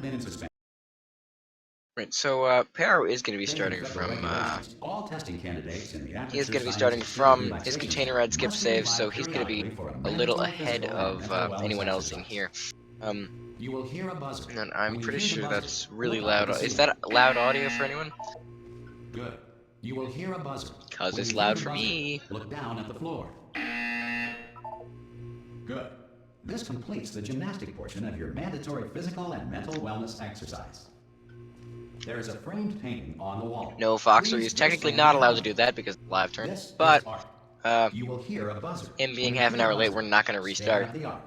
been in suspension. Right, so Pero is going to be Stating starting federal from regulations, all testing candidates in the he is Aperture going to be Science starting Extreme from his Relaxation container Center ride skip must be save, so revived he's going to be periodically for a a little mandatory ahead physical and of mental wellness anyone else in exercise. here. You will hear a buzzer. And I'm When you pretty hear the sure buzzer, that's really look up at loud. the Is ceiling. that loud audio for anyone? Good. You will hear a buzzer. Cause When it's you hear loud the for buzzer, me. look down at the floor. Good. This completes the gymnastic portion of your mandatory physical and mental wellness exercise. There is a framed painting on the wall. No, Foxer Please is go technically stand not allowed behind to it. do that because it's a live turn. This is But art. uh, You will hear a buzzer. him being When you half an hear a hour late, buzzer, we're not going to stare restart. at the art.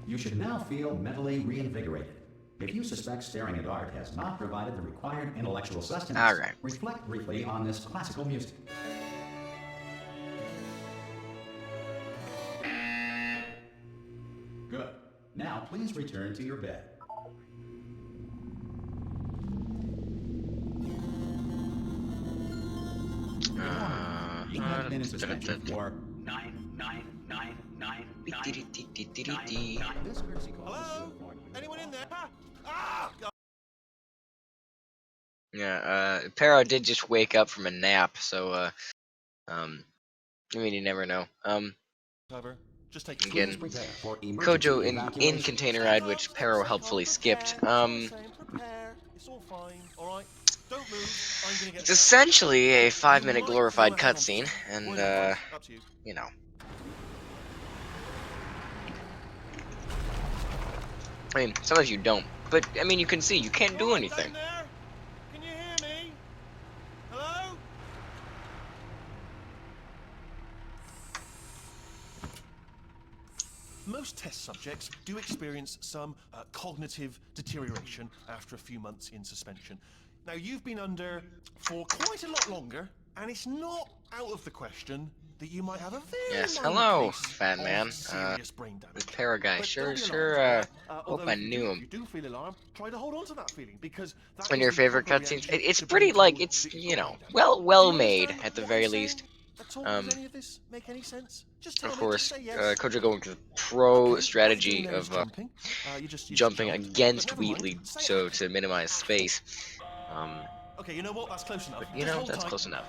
You should now feel mentally reinvigorated. If you suspect staring at art has not provided the required intellectual sustenance, Alright. reflect briefly on this classical music. Good. Now please return to your bed. You have been in suspension for 99999. This courtesy call is to inform you. Anyone in there? Ah! Yeah, Pero did just wake up from a nap, so, I mean, you never know. Cover. Just take it. Again, Please prepare for emergency Kojo in evacuation. container ride, which Pero helpfully skipped. Prepare. It's all fine. All right. Don't move. I'm gonna get It's essentially a 5-minute You might glorified wanna hang on to cutscene, something. and, Or is it right? Up to you. you know. I mean, sometimes you don't, but, I mean, you can see, you can't do All right, anything. down there? Can you hear me? Hello? Most test subjects do experience some cognitive deterioration after a few months in suspension. Now, you've been under for quite a lot longer, and it's not out of the question that you might have a very Yes, minor hello, case fat of man. serious brain damage. This Pero guy, But sure, don't be sure, alarmed, hope although I if you knew do- him. If you do feel alarmed, try to hold on to that feeling, because that One of is your the favorite proper cutscenes? reaction It's to pretty, being like, told it's, that you've you got know, brain damage. well Do you made, understand at the what very I'm saying least. at all? Does any of this make any sense? Just tell Of me, course, just say yes. Kojo going to the pro Okay, strategy all you're of doing there is jumping. You just jumping jumped, against but never mind. Wheatley, Say it so again. to minimize space. Okay, you know what? That's close enough. But you Just know, hold that's tight. close enough.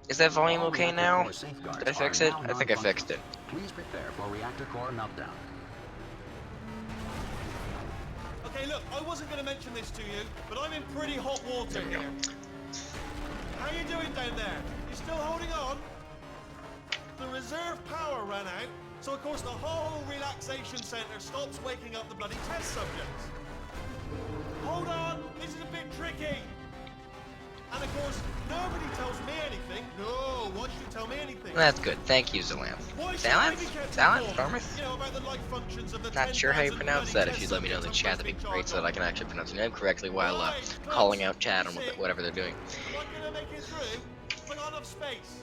Is that volume All okay reactor now? core safeguards Did I fix are it? now I think I fixed it. Please prepare for reactor core meltdown. Okay, look, I wasn't going to mention this to you, but I'm in pretty hot water There we go. here. How you doing down there? You still holding on? The reserve power ran out, so of course the whole relaxation center stops waking up the bloody test subjects. Hold on, this is a bit tricky. And of course, nobody tells me anything. No, why should you tell me anything? That's good. Thank you, Zalanth. Why should I Zalanth? be kept Zalanth? informed, Dartmouth? you know, about the life functions of the Not sure how you 10,000 pronounce bloody that. If test you'd let me know in the subjects chat, I'm that'd be supposed to great so that I can actually pronounce your name correctly while Right, calling close. out chat on Six. whatever they're doing. Am I gonna make it through? Have I got enough space?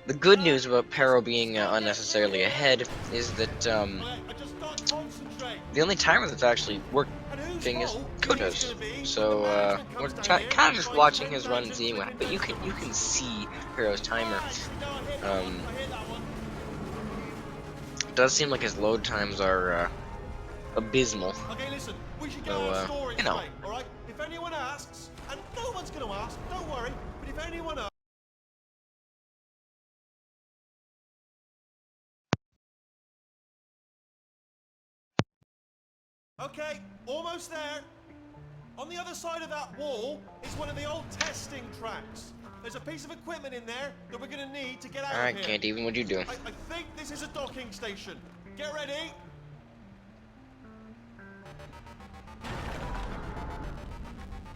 The good news about Pero being unnecessarily ahead is that I just can't concentrate. the only timer that's actually working And whose is fault do you think it's Kojo's. gonna be So when the management we're comes down here kind of and just finds watching his run and 10,000 seeing what. flipping But you vegetables? can see Pero's timer. Right, no, I hit that one. I hit that one. It does seem like his load times are abysmal. Okay, listen, we should get So, our story you know. straight, all right? If anyone asks, and no one's gonna ask, don't worry. But if anyone asks. Okay, almost there. On the other side of that wall is one of the old testing tracks. There's a piece of equipment in there that we're gonna need to get out Alright, of here. can't even. What'd you do? I think this is a docking station. Get ready.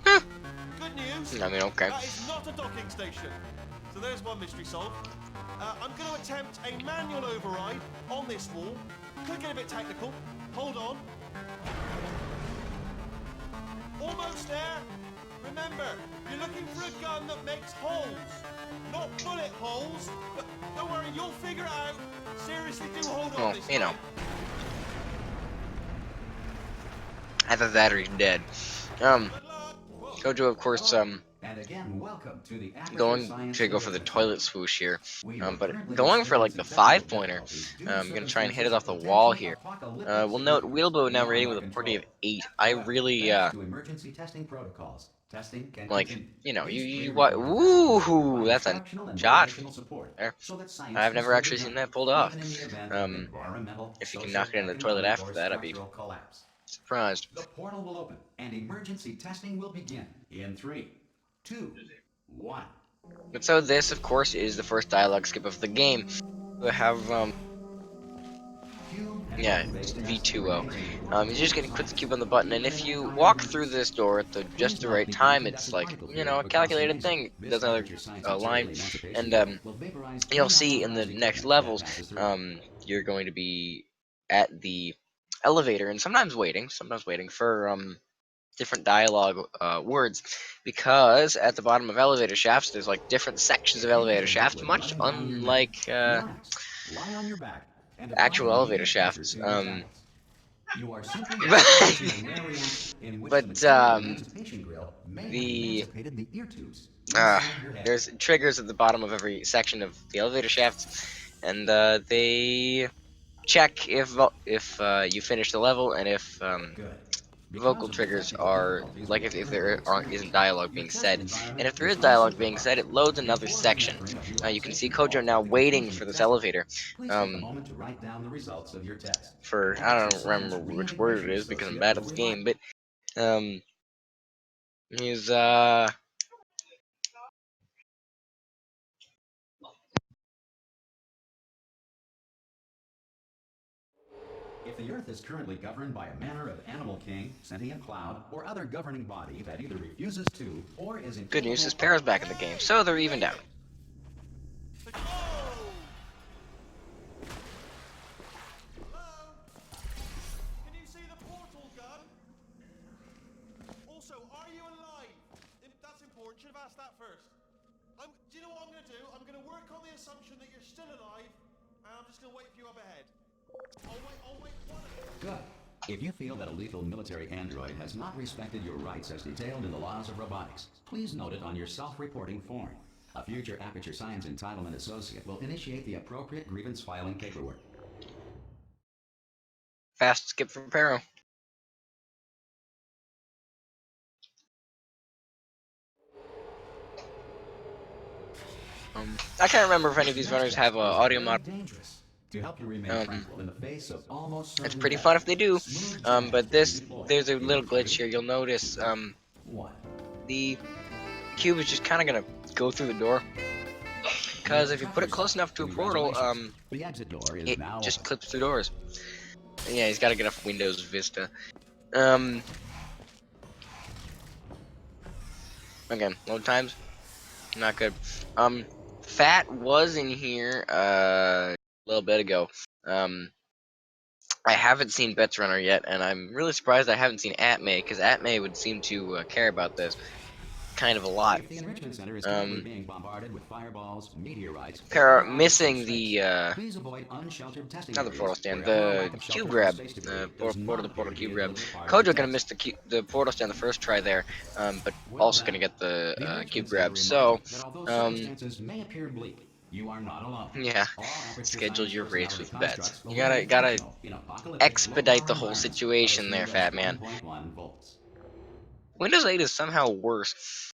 Good news. I mean, okay. That is not a docking station. So there's one mystery solved. I'm going to attempt a manual override on this wall. Could get a bit technical. Hold on. Almost there. Remember, you're looking for a gun that makes holes. Not bullet holes, but don't worry, you'll figure it out. Seriously, do hold on Well, this you know. time. Either that or he's dead. Good luck. Whoa. Kojo, of course, And again, welcome to the Aperture going Science to go for the Enrichment toilet Center. swoosh here, We are but currently going for like the experiencing technical 5-pointer. difficulties due to I'm gonna try and hit it circumstances off the wall potentially here. apocalyptic We'll note significance Wheelbow now beyond rating our with a party control. of 8. I However, really thanks to emergency testing protocols, testing can like, continue. you know, These you what? pre-recorded tests will Woohoo! provide That's a instructional and shot motivational support there. so that science I've can never still actually be seen done, that pulled off. even in the event of environmental, If you can social, knock it in the toilet economic, after or that, I'd be structural collapse. surprised. The portal will open, and emergency testing will begin in 3, 2, 1. But so this, of course, is the first dialogue skip of the game. We have yeah, just V2O. You're just gonna put the cube on the button, and if you walk through this door at just the right time, it's like, you know, a calculated thing. It does another line, and you'll see in the next levels, you're going to be at the elevator, and sometimes waiting for different dialogue words, because at the bottom of elevator shafts, there's like different sections of If you elevator need help shafts, with much letting down your man, unlike relax, lie on your back, and apply actual elevator immediate pressure shafts. to your genitals. You are simply experiencing a rare reaction in which the But material emancipation grill may have the emancipated the ear tubes uh, inside your head. there's triggers at the bottom of every section of the elevator shafts, and they check if you finish the level, and if Good. vocal Because of the triggers technical are difficulties like we are if there currently isn't experiencing, dialogue your being test said, and environment if there is is dialogue being unsupervised. said, it loads another Before we section. enter into You can see relaxation Kojo calls now at the waiting conclusion for of this testing. elevator. Please take a moment to write down the results of your test. For I Aperture don't Science remember which word it Reintegration is because I'm Associate bad will at this remind. game, but he's If the Earth is currently governed by a manner of animal king, sentient cloud, or other governing body that either refuses to or is good news incapable is of. Para's back in the game, so they're even down. Oh! Hello? Can you see the portal gun? Also, are you alive? That's important. Should have asked that first. Do you know what I'm going to do? I'm going to work on the assumption that you're still alive, and I'm just going to wait for you up ahead. I'll wait one. Good. If you feel that a lethal military android has not respected your rights as detailed in the laws of robotics, please note it on your self-reporting form. A future Aperture Science Entitlement Associate will initiate the appropriate grievance filing paperwork. Fast skip for Pero. I can't remember if any of these runners have audio mod. Dangerous. To help you remain tranquil in the face of almost It's certain pretty death, fun if they do. smooth But jazz will be deployed. there's a little In glitch 3, here. You'll notice 1. the cube is just kind of gonna go through the door, because if you put it close enough to a portal, The exit door is it now just open. clips through doors. Yeah, he's got to get off Windows Vista. Again, load times not good. Fat was in here a little bit ago. I haven't seen Bets Runner yet, and I'm really surprised I haven't seen Atmay, because Atmay would seem to care about this kind of a lot. If the enrichment center is currently being bombarded with fireballs, meteorites, Missing the please avoid unsheltered testing not the areas portal stand, wherever a the lack of cube shelter or grab, space debris does portal to not portal appear to cube be grab. able to require Kojo your gonna test. miss the portal stand the first try there, but Well also done. gonna get the enrichment cube center grab. reminds So, you that although circumstances may appear bleak, you are not alone. yeah, All Aperture schedule Science your race personality with Bets. constructs will You gotta remain functional in apocalyptic expedite the low-power whole environments of situation a there, speed of fat man. 1.1 volts. Windows 8 is somehow worse.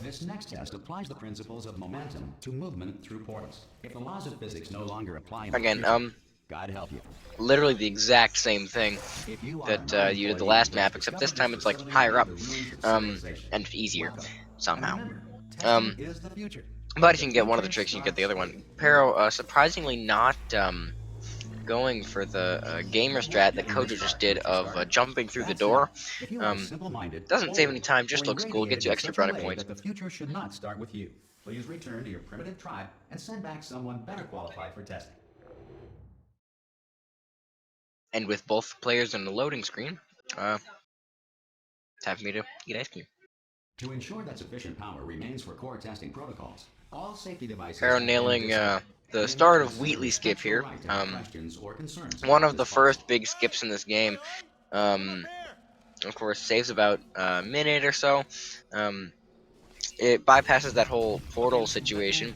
This next test applies the principles of momentum to movement through portals. If the laws of physics no longer apply in the Again, future, God help you. literally the exact same thing If you are an that art you did the employee last who has map, except this discovered this time it's like facility higher up, amid the ruins of civilization, and easier welcome. somehow. And remember, testing is the future. But if The you can get one of the future tricks, you can get the starts other one. with Pero, surprisingly not going for the gamer strat that Getting this Kojo just part did gets you of started. jumping through the That's door. it. If you are simple-minded, Doesn't save any old, time, or just looks cool, gets irradiated you in extra such a brownie way points. that the future should not start with you, please return to your primitive tribe and send back someone better qualified for testing. And with both players in the loading screen, time for me to eat ice cream. To ensure that sufficient power remains for core testing protocols, all safety devices Pero have been nailing disabled, the start of Wheatley skip here. One of the first big skips in this game. Of course, saves about a minute or so. It bypasses that whole portal situation,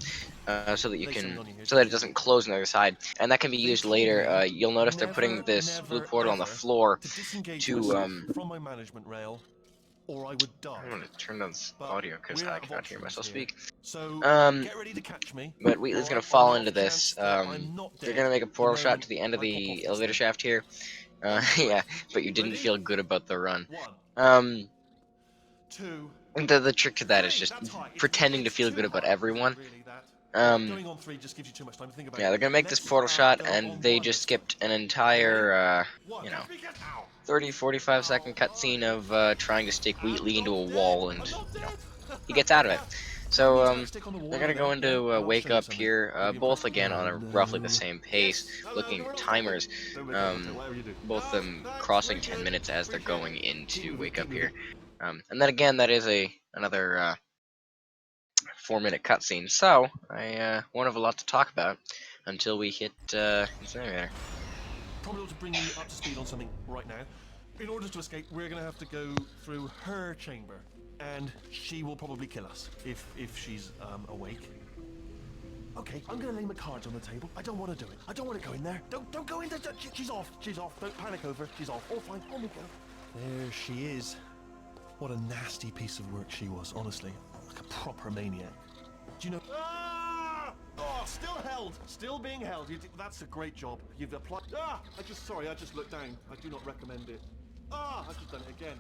so that it doesn't close on the other side, and that can be used later. You'll notice they're putting this blue portal on the floor to from my management rail, or I would die. I'm gonna turn down this audio because I cannot hear myself speak. So get ready to catch me. But Wheatley's gonna fall into this. They're gonna make a portal shot to the end of the elevator shaft here. Yeah, but you didn't feel good about the run. The trick to that is just pretending to feel good about everyone. Yeah, they're gonna make this portal shot, and they just skipped an entire, 30-45 second cutscene of trying to stick Wheatley into a wall, and he gets out of it. So they're gonna go into wake up here, both again on a roughly the same pace, looking at timers, both of them crossing 10 minutes as they're going into wake up here. And then again, that is another 4-minute cutscene. So I won't have a lot to talk about until we hit incinerator. Probably ought to bring you up to speed on something right now. In order to escape, we're going to have to go through her chamber, and she will probably kill us if she's awake. Okay, I'm going to lay my cards on the table. I don't want to do it. I don't want to go in there. Don't go in there. She's off. She's off. Don't panic over. She's off. All fine. On we go. There she is. What a nasty piece of work she was, honestly. Like a proper maniac. Do you know? Ah! Oh, still held. Still being held. That's a great job. You've applied. Ah! I just looked down. I do not recommend it. Ah! I've just done it again.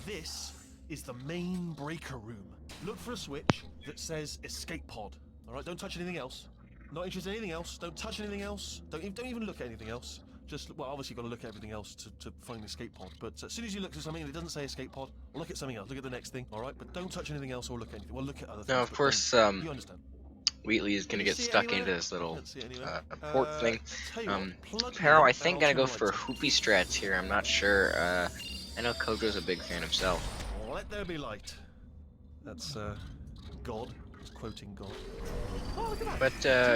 This is the main breaker room. Look for a switch that says escape pod. Alright, don't touch anything else. Not interested in anything else. Don't touch anything else. Don't even look at anything else. Just, well, obviously you've got to look at everything else to find the escape pod. But as soon as you look at something and it doesn't say escape pod, look at something else. Look at the next thing, all right? But don't touch anything else or look at anything. Well, look at other things. Now, of course, you understand. Wheatley is gonna get stuck into this little port thing. Pero, I think, gonna go for hoopy strats here. I'm not sure. I know Kojo's a big fan himself. Let there be light. That's God. Quoting God. Oh, look at that. But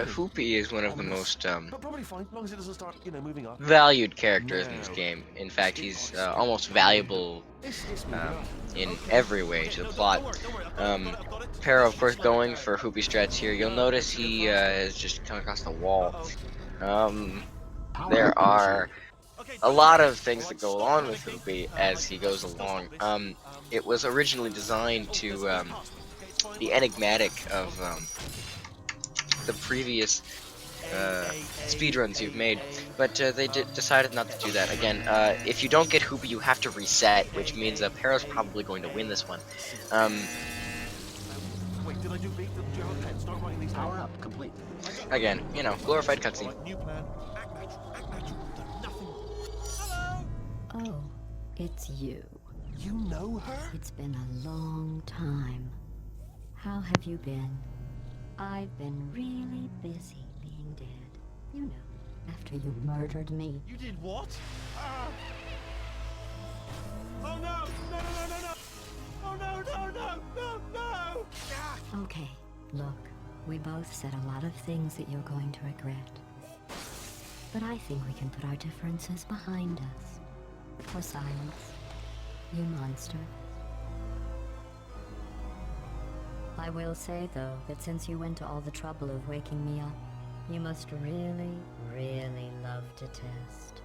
Hoopy is one of the most probably fine, as long as it doesn't start, moving up. valued characters in this game. In fact, he's almost valuable in every way to the plot. Pero, of course, going for Hoopy strats here. You'll notice he has just come across the wall. There are a lot of things that go along with Hoopy as he goes along. It was originally designed to be enigmatic of the previous speedruns you've made, but they decided not to do that. Again, if you don't get Hoopy, you have to reset, which means Pero's probably going to win this one. Wait, did I do you have a pen? Start writing these Power up complete. Again, glorified cutscene. New plan. Act natural. Nothing. Hello. Oh, it's you. You know her? It's been a long time. How have you been? I've been really busy being dead. You know, after you murdered me. You did what? Oh no! No! Oh no! Okay, look, we both said a lot of things that you're going to regret. But I think we can put our differences behind us. For silence, you monster. I will say, though, that since you went to all the trouble of waking me up, you must really, really love to test.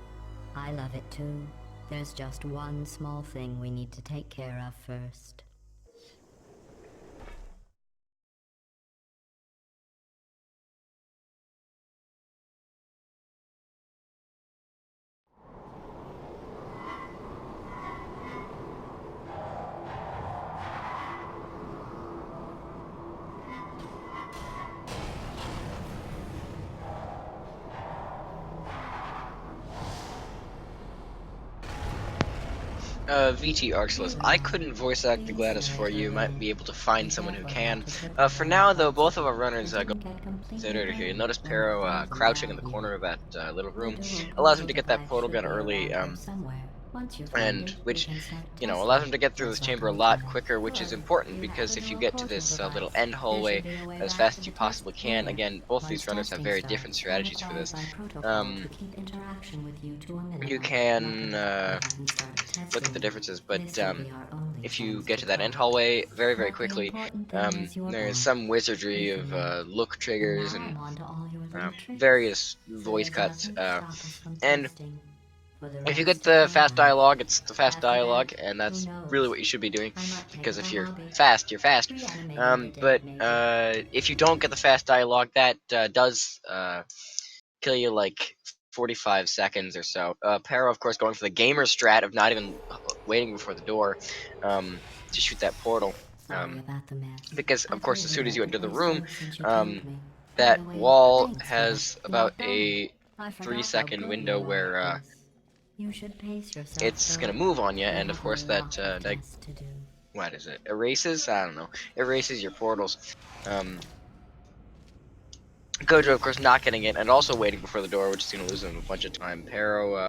I love it too. There's just one small thing we need to take care of first. VT Arxless, I couldn't voice act the Gladys for you. You might be able to find someone who can. For now, though, both of our runners go considered here. You'll notice Pero crouching in the corner of that little room allows him to get that portal gun early. Once you find and it, we which, can start you know, testing. allows them to get through this Just like chamber a old lot times. quicker, which is important Do you because happen to if you know a get to portal this little provides? end There hallway should be a way as back fast to as the you test. possibly can, There. again, both Once these runners have testing very different starts, I'll strategies for apply this. by protocol to Um, keep interaction with you to a minimum. you can Luckily, we haven't started look at testing the yet. differences, but This will be our only if you chance get to to that end try. hallway very, very But the quickly, important thing is you're there's back. some wizardry Safe of and well. look And triggers now and I'm on to all your little tricks. various So voice there's cuts. nothing to stop us from And testing for the if you get rest of the our fast lives. dialogue, it's the fast After dialogue, that, and who that's really knows? what you should be doing, I might make because it a if you're hobby. fast, you're fast. Reanimating the But dead, maybe. if you don't get the fast dialogue, that does kill you like 45 seconds or so. Pero, of course, going for the gamer strat of not even waiting before the door to shoot that portal. Sorry about the mess. Because, of I've course, as really soon as you let the enter the place room, soak since you um, told me. By that the way, wall thanks for the has about locked on. a I 3 forgot how second good window you are at where this. You should pace yourself, it's though. gonna move on you, We and of have a course lot of that tests to do. what is it? Erases? I don't know. Erases your portals. Um, Gojo, of course, not getting it, and also waiting before the door, which is gonna lose him a bunch of time. Pero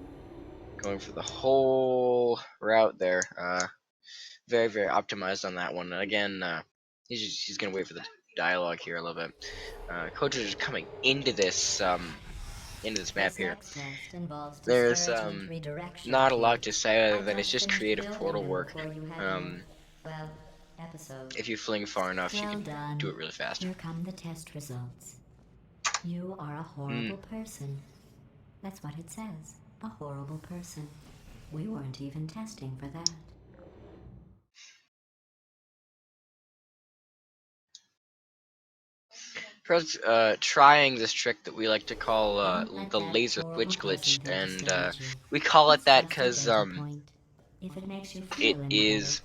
going for the whole route there. Very, very optimized on that one. Again, he's gonna wait for the dialogue here a little bit. Gojo is coming into this map This here. next test involves There's discouragement redirection not a lot to cubes. say I other than it's just just finished creative building portal them work. before you had your, well, episode. If you fling far enough, you Well can do done. it really fast. Here come the test results. You are a Mm. horrible person. That's what it says. A horrible person. We weren't even testing for that. Pro's trying this trick that we like to call Don't let the that laser horrible switch glitch, person thing and discourage you. we call it It's that just a because data point. If it makes you it feel any better, is.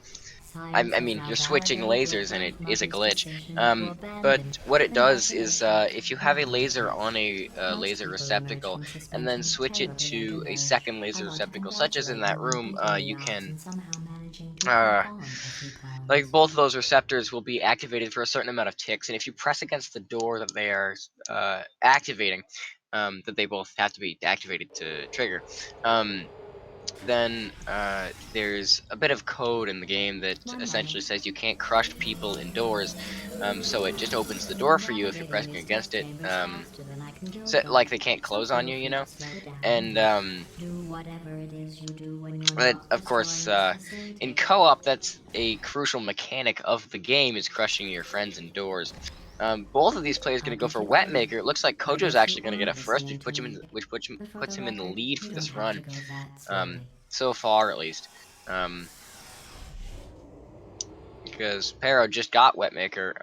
science I has mean, now you're switching validated your lasers, and it Earth is a mother's glitch. decision to But abandon what it does is, investigation. if you have a Now to laser on this. a Most laser people emerge receptacle, from and then suspension switch it terribly to a undernourished. second I laser want to receptacle, such as in congratulate you that on room, beating the you odds can and somehow managing to uh, pack on a few like pounds. both of those receptors will be activated for a certain amount of ticks, and if you press against the door that they are activating, that they both have to be activated to trigger, then there's a bit of code in the game that One essentially moment. says you can't crush people indoors, so it just opens the door for you if you're Navigating pressing these against test it. chambers faster than I can build So them. like they can't So close on feel you, you free know, to slow down and and do whatever it is you do when you're but not of course, destroying this in facility. co-op, that's a crucial mechanic of the game is crushing your friends indoors. Both of these players I'll going to go give for you Wet credit. Maker. It looks like I Kojo's guess you actually going to get are it first, listening to me. which But for puts the him in the record, lead you for don't this have to run. go that slowly. So far at least. Because Pero just got Wet Maker.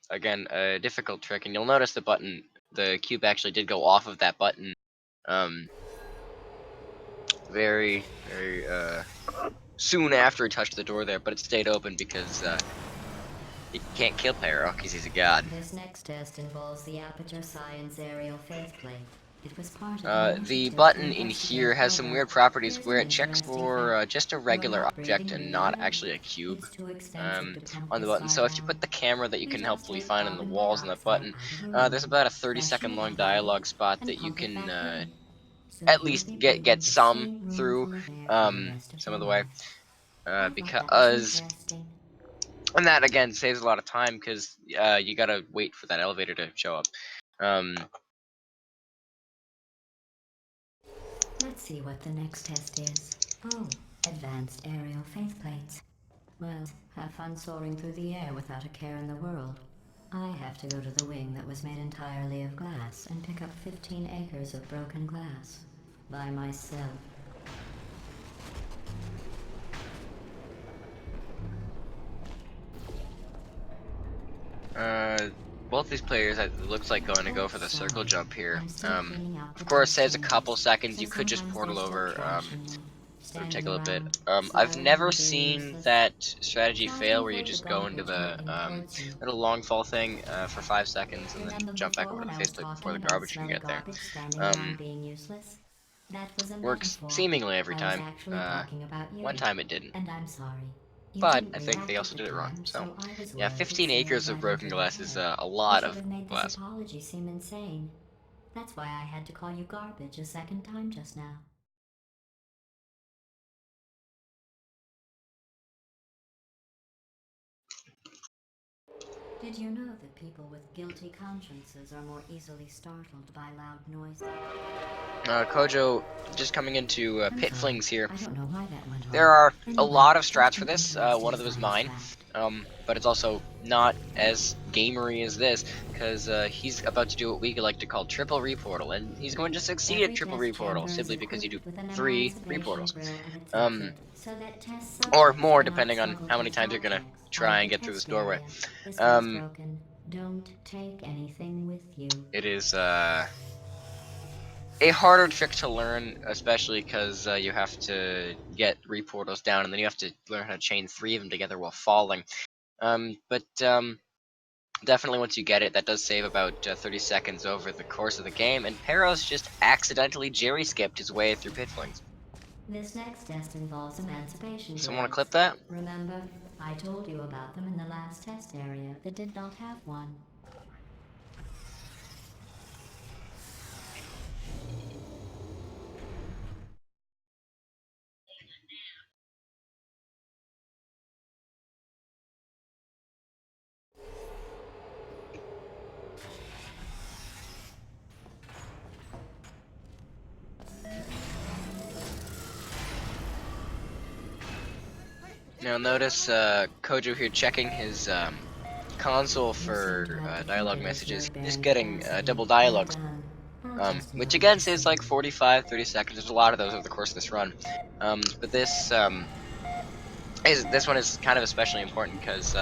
Again, a difficult trick, and you'll notice the cube actually did go off of that button. Um, very, very soon after he touched the door there, but it stayed open because he can't kill Pero because he's a god. This next test involves the Aperture Science Aerial Faithplate. It was part of an The initiative to button in here investigate has some whether weird properties here's where an it checks interesting for fact. just a You're regular not object breathing and new not air. actually a cube It's too expensive to pump on the this button. far So if you put down. the camera that you We can just helpfully take find on the carbon walls on that dioxide button, out of a there's room, about a freshen 30-second it long up a little, dialogue spot and that you pump it can back in. So at you'll least be get breathing the some same through roomful of air for the rest of some your of the way, life. I thought that was because interesting. and that again saves a lot of time because you gotta wait for that elevator to show up. Um, Let's see what the next test is. Oh, advanced aerial faithplates. Well, have fun soaring through the air without a care in the world. I have to go to the wing that was made entirely of glass and pick up 15 acres of broken glass. By myself. both these players, it looks like going to go Oh, for the sorry. circle jump here. I'm still cleaning out the Of course, test saves a chambers, couple seconds. so You could just sometimes portal there's still over. trash in them. It would take Standing a little bit. around, I've slow never and being seen useless. that strategy Try to fail where you avoid the just go into garbage the hurtling towards you. little long fall thing for 5 seconds and then Remember jump back before over to when the I was faceplate before talking the about garbage can smelly get there. garbage standing around being useless? That was a Works metaphor. seemingly every I was time. actually talking about you. One time it didn't, And I'm sorry. You but didn't I think they react at also the did it wrong. time, So so I was yeah, worried it 15 sailed acres of right broken over your glass is head. a Which lot would of have made this glass. apology seem insane. That's why I had to call you garbage a second time just now. Did you know that people with guilty consciences are more easily startled by loud noises? Kojo, just coming into I'm pit sorry. flings here. I don't know why that went There off. are a Anyway, lot of let's strats for get this. interested One of them is in this mine, fact. but it's also not as gamery as this, because he's about to do what we like to call triple reportal, and he's going to succeed at Every triple test chamber reportal is simply because you do equipped with an 3 emancipation reportals, grill at its um, exit, so that test or subjects more cannot depending on smuggle how many test times you're gonna objects out try of and the get through this test doorway. area. This one's Um, broken. Don't take anything with you. it is a harder trick to learn, especially because you have to get reportals down, and then you have to learn how to chain 3 of them together while falling. But definitely once you get it, that does save about 30 seconds over the course of the game, and Peros just accidentally jerry-skipped his way through pitflings. This next test involves emancipation Someone want to grills. clip that? Remember, I told you about them in the last test area that did not have one. Now notice Kojo here checking his console for dialogue messages. He's getting double dialogues, which again saves like 45-30 seconds. There's a lot of those over the course of this run. But this one is kind of especially important because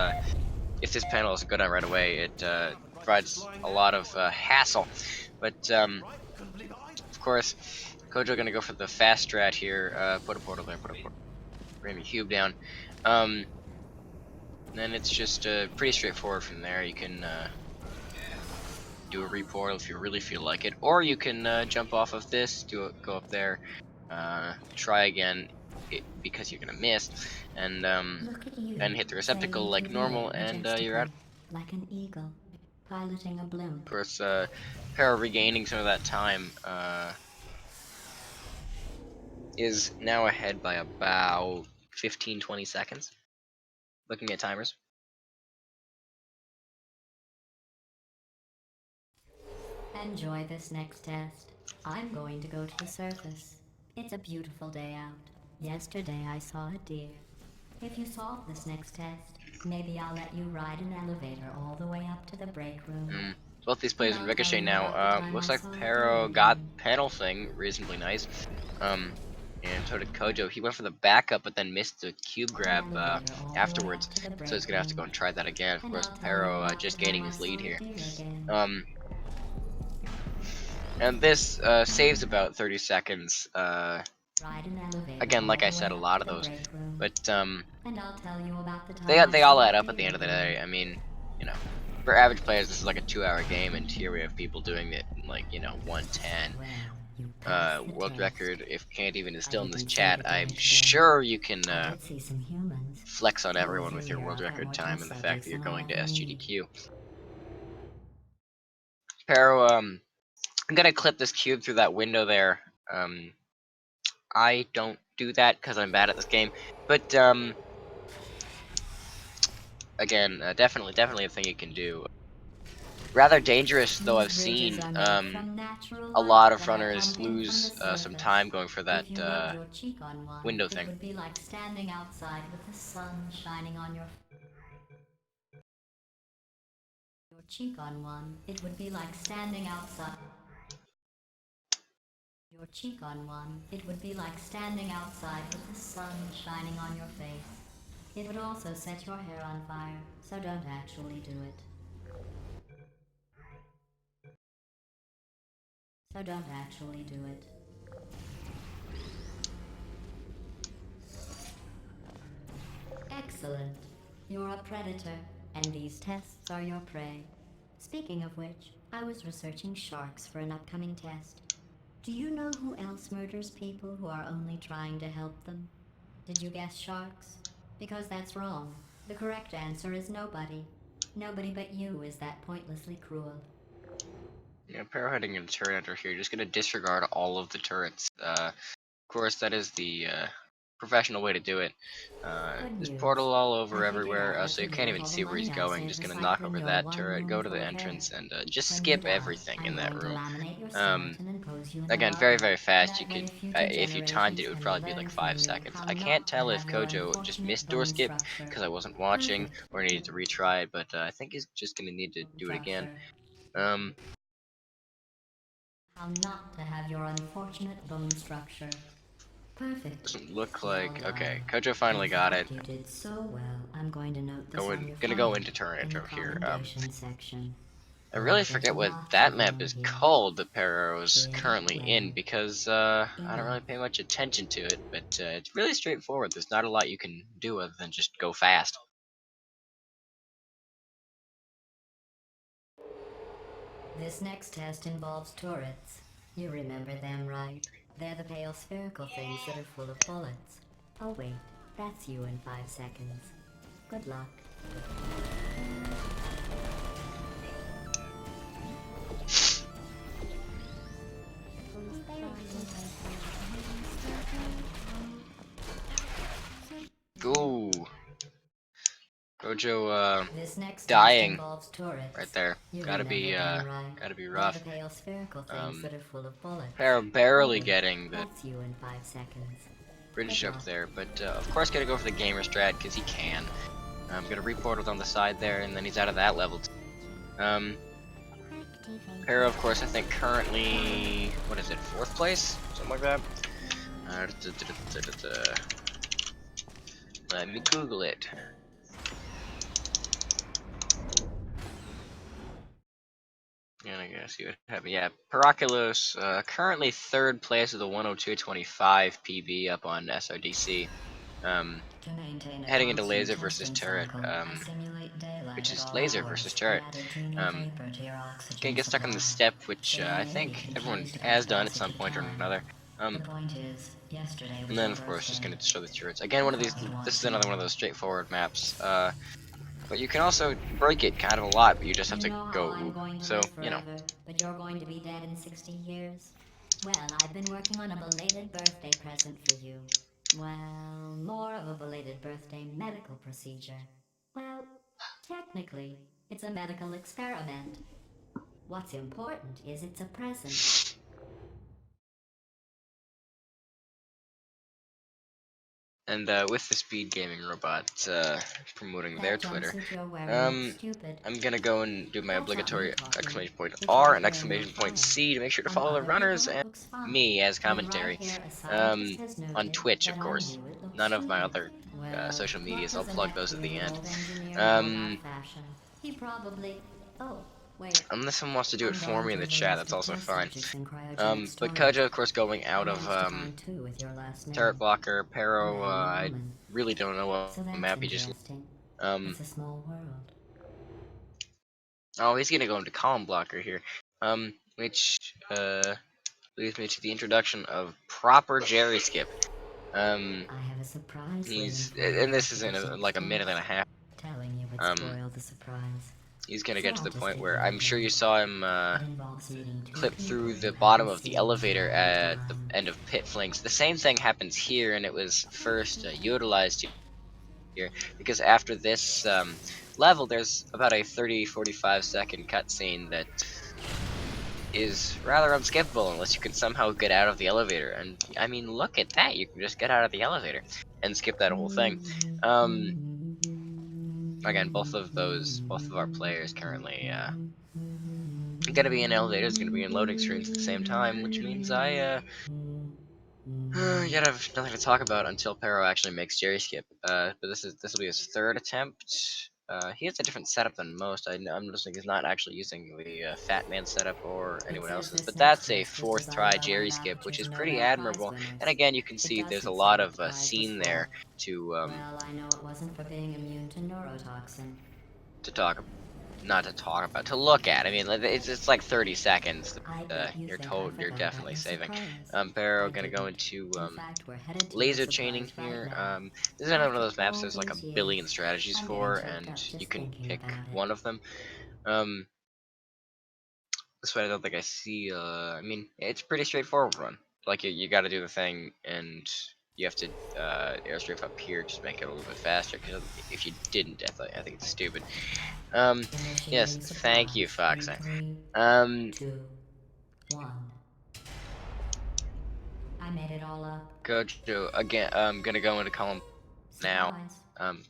if this panel isn't good on right away, it provides a lot of hassle. But of course, Kojo gonna go for the fast strat here. Put a portal there. Put a random cube down. Then it's just pretty straightforward from there. You can do a reportal if you really feel like it, or you can jump off of this, go up there, try again because you're gonna miss, and Look at you, then hit the receptacle sailing like through the normal, air and you're out. majestically, like an eagle, piloting a blimp. Of course, Para regaining some of that time is now ahead by about 15-20 seconds. Looking at timers. Enjoy this next test. I'm going to go to the surface. It's a beautiful day out. Yesterday I saw a deer. If you solve this next test, maybe I'll let you ride an elevator all the way up to the break room. Both these players in Ricochet now. Looks like Pero Pero got panel thing reasonably nice. And so did Kojo. He went for the backup, but then missed the cube grab afterwards. So he's gonna have to go and try that again. Of course, Pero just gaining his lead here. And this saves about 30 seconds. Again, like I said, a lot of those, but they all add up at the end of the day. I mean, you know, for average players, this is like a 2-hour game, and here we have people doing it in like 110. World record. If Can't even is still in this chat, I'm sure you can flex on everyone with your world record time and the fact that you're going to SGDQ. Pero, I'm gonna clip this cube through that window there. I don't do that because I'm bad at this game, but again, definitely a thing you can do. Rather dangerous, though. I've seen a lot of runners lose some time going for that window thing. It would be like standing outside with the sun shining on your cheek on one. It would be like standing outside. Your cheek on one. It would be like standing outside with the sun shining on your face. It would also set your hair on fire, so don't actually do it. So don't actually do it. Excellent. You're a predator, and these tests are your prey. Speaking of which, I was researching sharks for an upcoming test. Do you know who else murders people who are only trying to help them? Did you guess sharks? Because that's wrong. The correct answer is nobody. Nobody but you is that pointlessly cruel. Yeah, Pero heading into turret enter here, just gonna disregard all of the turrets. Of course, that is the professional way to do it. Good There's news. portal all I over figured everywhere, out what so to you do can't with even all the see where money he's I've going. saved Just gonna knock over recycling your that turret, one-room go to the villa. entrance, and just When you skip die, everything in I'm that going to room. laminate your Um, skeleton and pose you in the Again, very, lobby. very fast. You That way could, future if you timed it, generations it would can probably be learn like from 5 you seconds. how I can't not to tell if have your Kojo just unfortunate missed door bone skip structure. because I wasn't watching Perfect. or needed to retry it, but I think he's just gonna need to do it again. Structure. Um, How not to have your unfortunate bone structure. Perfect. doesn't look Well like done. okay. Kojo finally In got it. fact, you did so well. I'm going to note this on Going, your gonna go file into turret in the intro here. commendation section. I really There's forget what lots that of map room is here. called that Pero's Dig currently in well. because I don't really Enough. pay much attention to it, but it's really straightforward. There's not a lot you can do other than just go fast. This next test involves turrets. You remember them, right? They're the pale spherical things that are full of bullets. Oh wait, that's you in 5 seconds. Good luck. Ooh, Gojo This next test dying involves turrets. right there. You Gotta remember be them, right? gotta be They're the rough. pale spherical things that are full of bullets. Pero Oh barely wait, getting the that's you in 5 seconds. bridge Good up luck. there, but of course gotta go for the gamer strat because he can. I'm gonna reportal on the side there, and then he's out of that level. Pero, of course, I think currently, what is it, 4th place? Something like that? Let me Google it. And I guess you would have, yeah, PerOculos, currently 3rd place with a 102.25 PB up on SRDC. To maintain a Heading into constant laser versus testing turret, cycle, I simulate daylight which at is all laser versus hours and turret. add a junior Um, vapor to your oxygen Gonna get stuck on supply. the step, which So you I may be think everyone confused about has the done at passage some of point or time. another. The point is, yesterday And was then, your of course, just birthday. gonna destroy the turrets. Again, I one of these. thought you'd want This is to another one know. of those straightforward maps. But you can also break it kind of a lot, but you just have You to know how go I'm oop. going to So, live you know. forever, but you're going to be dead in 60 years? Well, I've been working on a belated birthday present for you. Well, more of a belated birthday medical procedure. Well, technically, it's a medical experiment. What's important is it's a present. And with the Speed Gaming Robot promoting their That Twitter, jumpsuit you're wearing looks um, stupid. I'm gonna go and do my That's not me obligatory talking. exclamation point The R truth and wearing your exclamation point file. C to make sure to On follow the other people, runners it and looks fine. me as But right commentary. here, a scientist has On noted Twitch, of that on course. you it looks None of my stupid. other Well, social what medias. I'll does a plug those at the end. next-year-old engineer know Um, about fashion? He probably... Oh, wait. Unless someone wants to do it I'm for going me in the through the chat, list that's of also test fine. subjects in cryogenic But storage. Kojo, of course, going out I of managed to find two with your last turret name. blocker, A Pero, man and a I woman. really don't know what So that's map he just. interesting. Um, It's a small world. oh, he's gonna go into column blocker here. Which leads me to the introduction of proper Jerry skip. Um, I have a surprise waiting he's for you and this after is in this like next a minute and a test. half. Telling you would Um, spoil the surprise. he's gonna So get to I'll the just point give where you a I'm sure you hint. saw him It involves meeting two clip people through the you bottom haven't of the seen in a elevator long at the time. end of Pit Flings. The same thing happens here, and it was first utilized here because after this level, there's about a 30-45 second cutscene that is rather unskippable unless you can somehow get out of the elevator. And I mean, look at that! You can just get out of the elevator and skip that whole thing. Um, Again, both of our players currently gonna be in elevators, gonna be in loading screens at the same time, which means I yet have nothing to talk about until Pero actually makes Jerry skip. But this will be his 3rd attempt. He has a different setup than most. I'm noticing he's not actually using the Fat Man setup or It anyone says else's, this but next that's a test was 4th designed try by one Jerry of skip, which Aperture's is pretty Nobel Prize admirable. And winners. again, you can It see there's a doesn't say lot what of the prize was scene for. there to Well, I know it wasn't for being immune to neurotoxin. to talk not to talk about, to look at. I mean, it's like 30 seconds. I bet you think I You're forgot about definitely your saving. surprise. Pero I gonna go didn't. into In fact, we're headed to your laser chaining surprise right here. now. This is another one After of those maps all there's like a these years, billion strategies I'm getting for, choked and up you just can thinking pick about it. one of them. Um, this way I don't think I see. I mean, it's a pretty straightforward one. Like you got to do the thing, and you have to airstrike up here just to make it a little bit faster. Because if you didn't, I think it's stupid. Yes, Initiating thank you, supplies Fox. in 3, Um, 2, 1. I made it all up. Gojo again. I'm gonna go into column now. Surprise.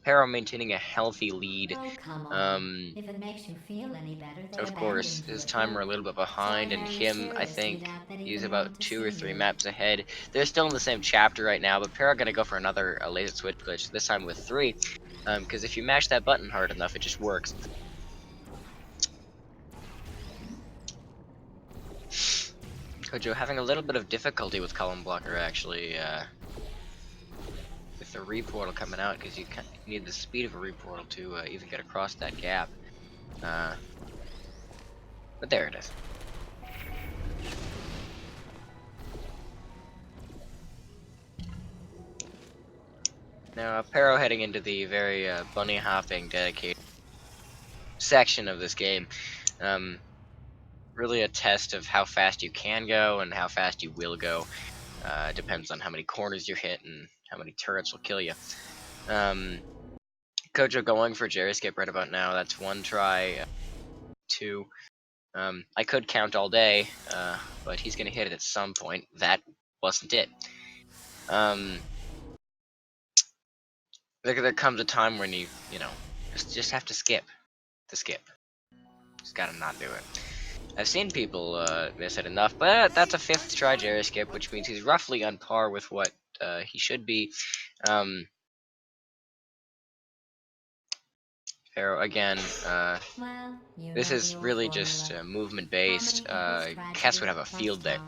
Pero maintaining a healthy lead. Oh, come on. Um, If it makes you feel any better, they of course, abandoned you his at time are a birth. little bit So I behind, and very him, I mysteriously think, doubt that he he's even about wanted to 2 or see 3 you. maps ahead. They're still in the same chapter right now, but Pero gonna go for another laser switch glitch. This time with 3, because if you mash that button hard enough, it just works. Kojo having a little bit of difficulty with column blocker actually. With the reportal coming out, because you need the speed of a reportal to even get across that gap. But there it is. Now, Pero heading into the very bunny hopping dedicated section of this game. Really a test of how fast you can go and how fast you will go. Depends on how many corners you hit and how many turrets will kill you. Kojo going for Jerry Skip right about now. That's 1 try, 2. I could count all day, but he's gonna hit it at some point. That wasn't it. There comes a time when you know, just have to skip. Just gotta not do it. I've seen people miss it enough, but that's a 5th try Jerry Skip, which means he's roughly on par with what he should be. Pero again, Well, you this know the is old really formula. just movement How based. many equals Kess would tragedy have a plus field day. time?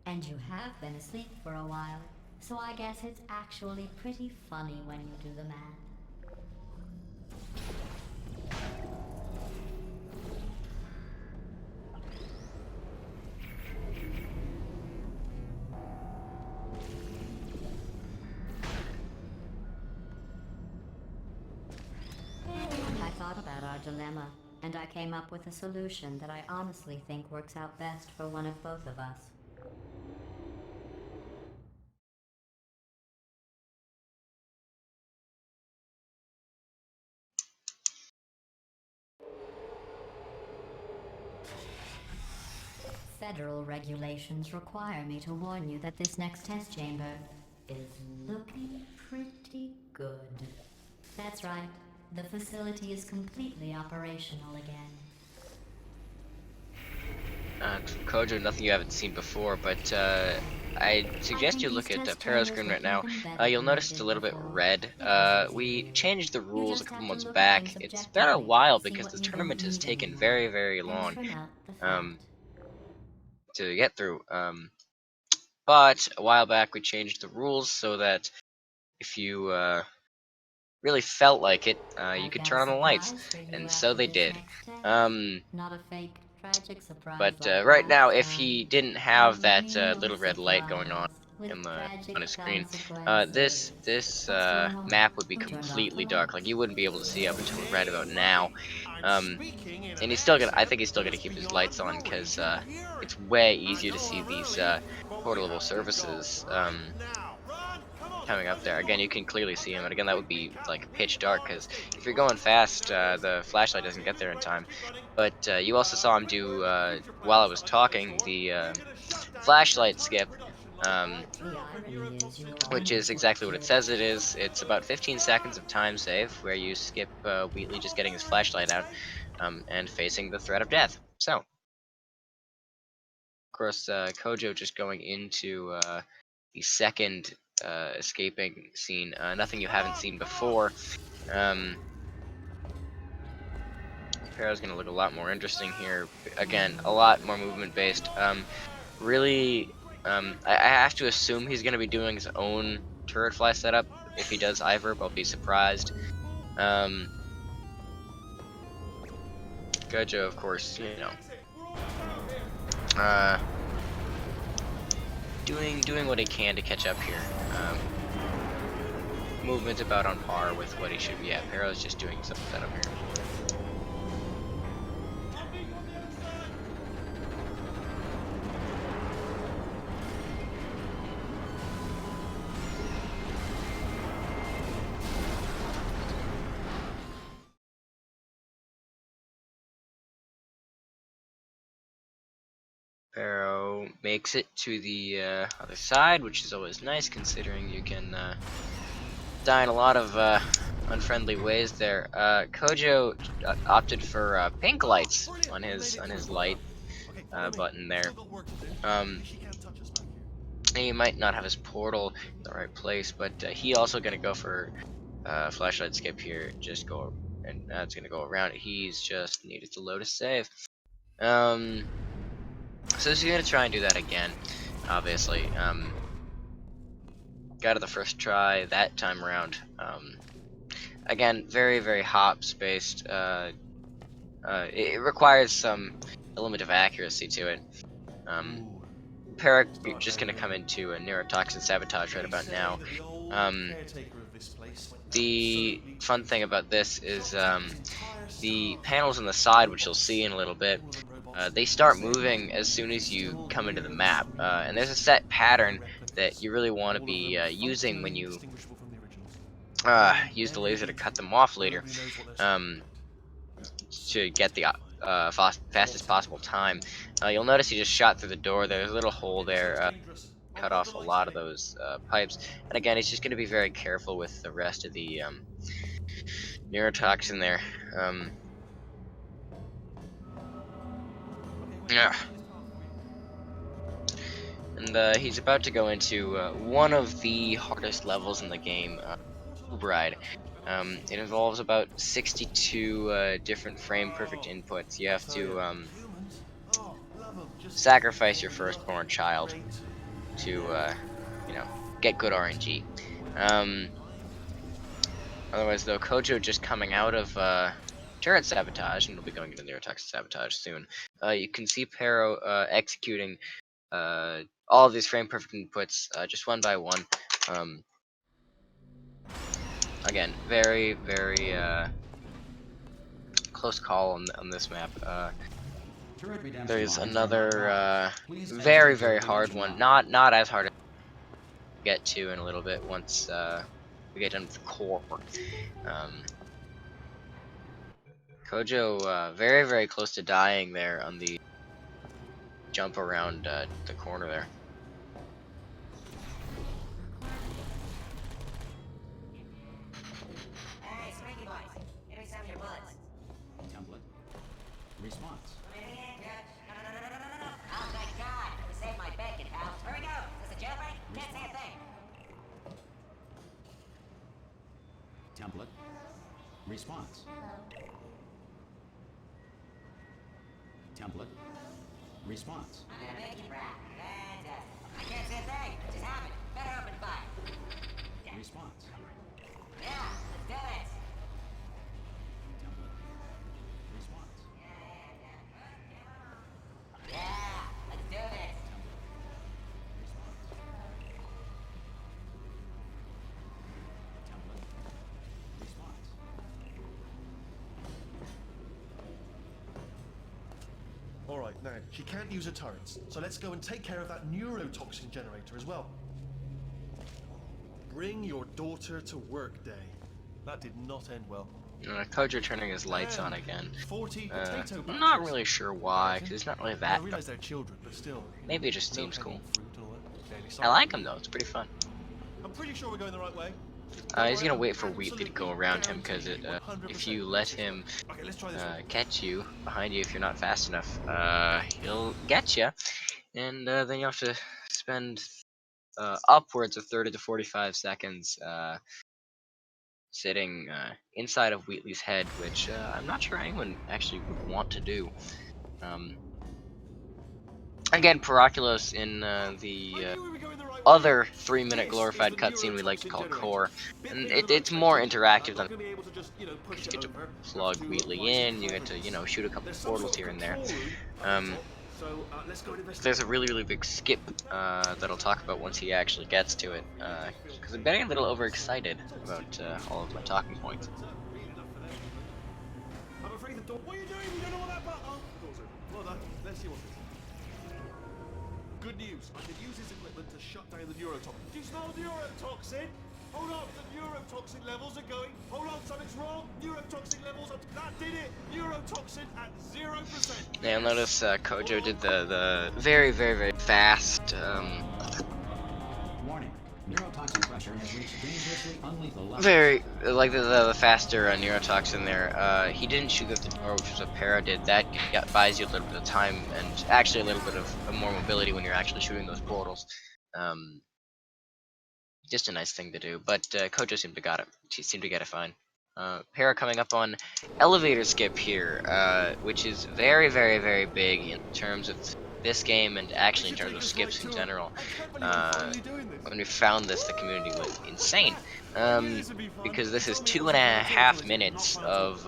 And you have been asleep for a while, so I guess it's actually pretty funny when you do the math. I thought about our dilemma, and I came up with a solution that I honestly think works out best for one of both of us. Federal regulations require me to warn you that this next test chamber is looking pretty good. That's right. The facility is completely operational again. Kojo, nothing you haven't seen before, but I suggest you look at Pero's screen right now. You'll notice it's a little bit red. We changed the rules a couple months back. It's been a while because the tournament has taken very, very long to get through. But a while back we changed the rules so that if you really felt like it, you could turn on the lights, and so they did. Not a fake, tragic surprise But like right now, last if time. he didn't A have that real little red light going on surprise with in tragic on his screen, consequences. this What's going on? map would be Who turned off the completely dark. Like you wouldn't be able to see up until right about now. I'm Um, speaking in and an he's still gonna. I accent think he's still gonna that's keep his beyond lights on your because reach of hearing. it's way I easier to know see I'm these early, but we portable have to surfaces. go right now. Run, come on, Coming where's up there. everyone? Again, you can clearly see him, and again, that would be like pitch People dark on because escape. if you're Run, going fast, there is. the flashlight doesn't get That's there it, in right, time. keep running. But you also saw him Quick do word on the future while I plans was for the next talking storm. the We're gonna shut down the flashlight entire skip, production line um, right through over here at Top Secret. which is exactly what it says it is. It's about 15 seconds of time save where you skip Wheatley just getting his flashlight out and facing the threat of death. So, of course, Kojo just going into the second escaping scene. Nothing you haven't seen before. Pero's going to look a lot more interesting here. Again, a lot more movement based. Really, I have to assume he's going to be doing his own turret fly setup. If he does Iverb, I'll be surprised. Gojo, of course, you know, doing what he can to catch up here. Movement's about on par with what he should be at. Pero's just doing some setup here. Pharaoh makes it to the other side, which is always nice considering you can die in a lot of unfriendly ways there. Kojo opted for pink lights on his light Okay, follow me. button there. Still got work to do. She can't touch us back here. He might not have his portal in the right place, but he also gonna go for flashlight skip here. Just go, and that's gonna go around it. He's just needed to load a save. So he's gonna try and do that again. Obviously, got it the first try that time around. Again, very hops based. It requires some element of accuracy to it. You're just gonna come into a neurotoxin sabotage right about now. The fun thing about this is the panels on the side, which you'll see in a little bit, they start moving as soon as you come into the map, and there's a set pattern that you really want to be using when you use the laser to cut them off later, to get the fastest possible time. You'll notice he just shot through the door. There's a little hole there, cut off a lot of those pipes, and again, he's just going to be very careful with the rest of the neurotoxin there. Yeah. And he's about to go into one of the hardest levels in the game, Bride. It involves about 62 different frame-perfect inputs. You have to sacrifice your firstborn child to, you know, get good RNG. Otherwise, though, Kojo just coming out of turret sabotage, and we'll be going into neurotoxin sabotage soon. You can see Pero executing all of these frame-perfect inputs just one by one. Again, very close call on this map. There's another very hard one. Not as hard to get to in a little bit once we get done with the core. Kojo very close to dying there on the jump around the corner there. Hey, Spanky Boys, give me some of your bullets. Template. Response. No. Oh, thank God. You saved my bacon, pal. Where we go? Is this a jailbreak? Can't say a thing. Template. Response. Template. Response. I'm gonna make you proud. Fantastic. I can't say a thing. It just happened. Better open fire. Response. Yeah, let's do this. Template. Response. Yeah, let's do this. Template. Response. Alright, now, she can't use her turrets, so let's go and take care of that neurotoxin generator as well. Bring your daughter to work day. That did not end well. Kojo turning his lights on again. 40 potato I'm not batches. really sure why, because it's not really I that. realize they're children, but still. Maybe it just seems cool. Fruit and all that. Daily I cycle. like him though. It's pretty fun. I'm pretty sure we're going the right way. He's gonna wait for Wheatley to go around him, because if you let him Okay, let's try this one. catch you behind you if you're not fast enough, he'll get you, and then you have to spend upwards of 30 to 45 seconds sitting inside of Wheatley's head, which I'm not sure anyone actually would want to do. Again, PerOculos in the other 3-minute glorified cutscene we like to call Core, and it's more interactive than you get to plug Wheatley in, you get to, you know, shoot a couple portals here and there. There's a really big skip that I'll talk about once he actually gets to it, because I'm getting a little overexcited about all of my talking points. I'm afraid the door. What are you doing? You don't know what that button. Oh, door's open. Well done. Let's see what this is. Good news. I can use this equipment to shut down the neurotoxin. Do you smell neurotoxin? Hold on, the neurotoxin levels are going. Hold on, something's wrong. Neurotoxin levels are. That did it. Neurotoxin at 0%. Now notice Kojo did the very, very, very fast. Warning. Neurotoxin pressure has reached dangerously unlethal levels. Very like the faster neurotoxin there. He didn't shoot at the door, which was what Para did. That buys you a little bit of time and actually a little bit of more mobility when you're actually shooting those portals. Just a nice thing to do. But Kojo seemed to got it. He seemed to get it fine. Para coming up on elevator skip here, which is very, very, very big in terms of this game and actually in terms of skips in general. When we found this, the community went insane. Because this is 2.5 minutes of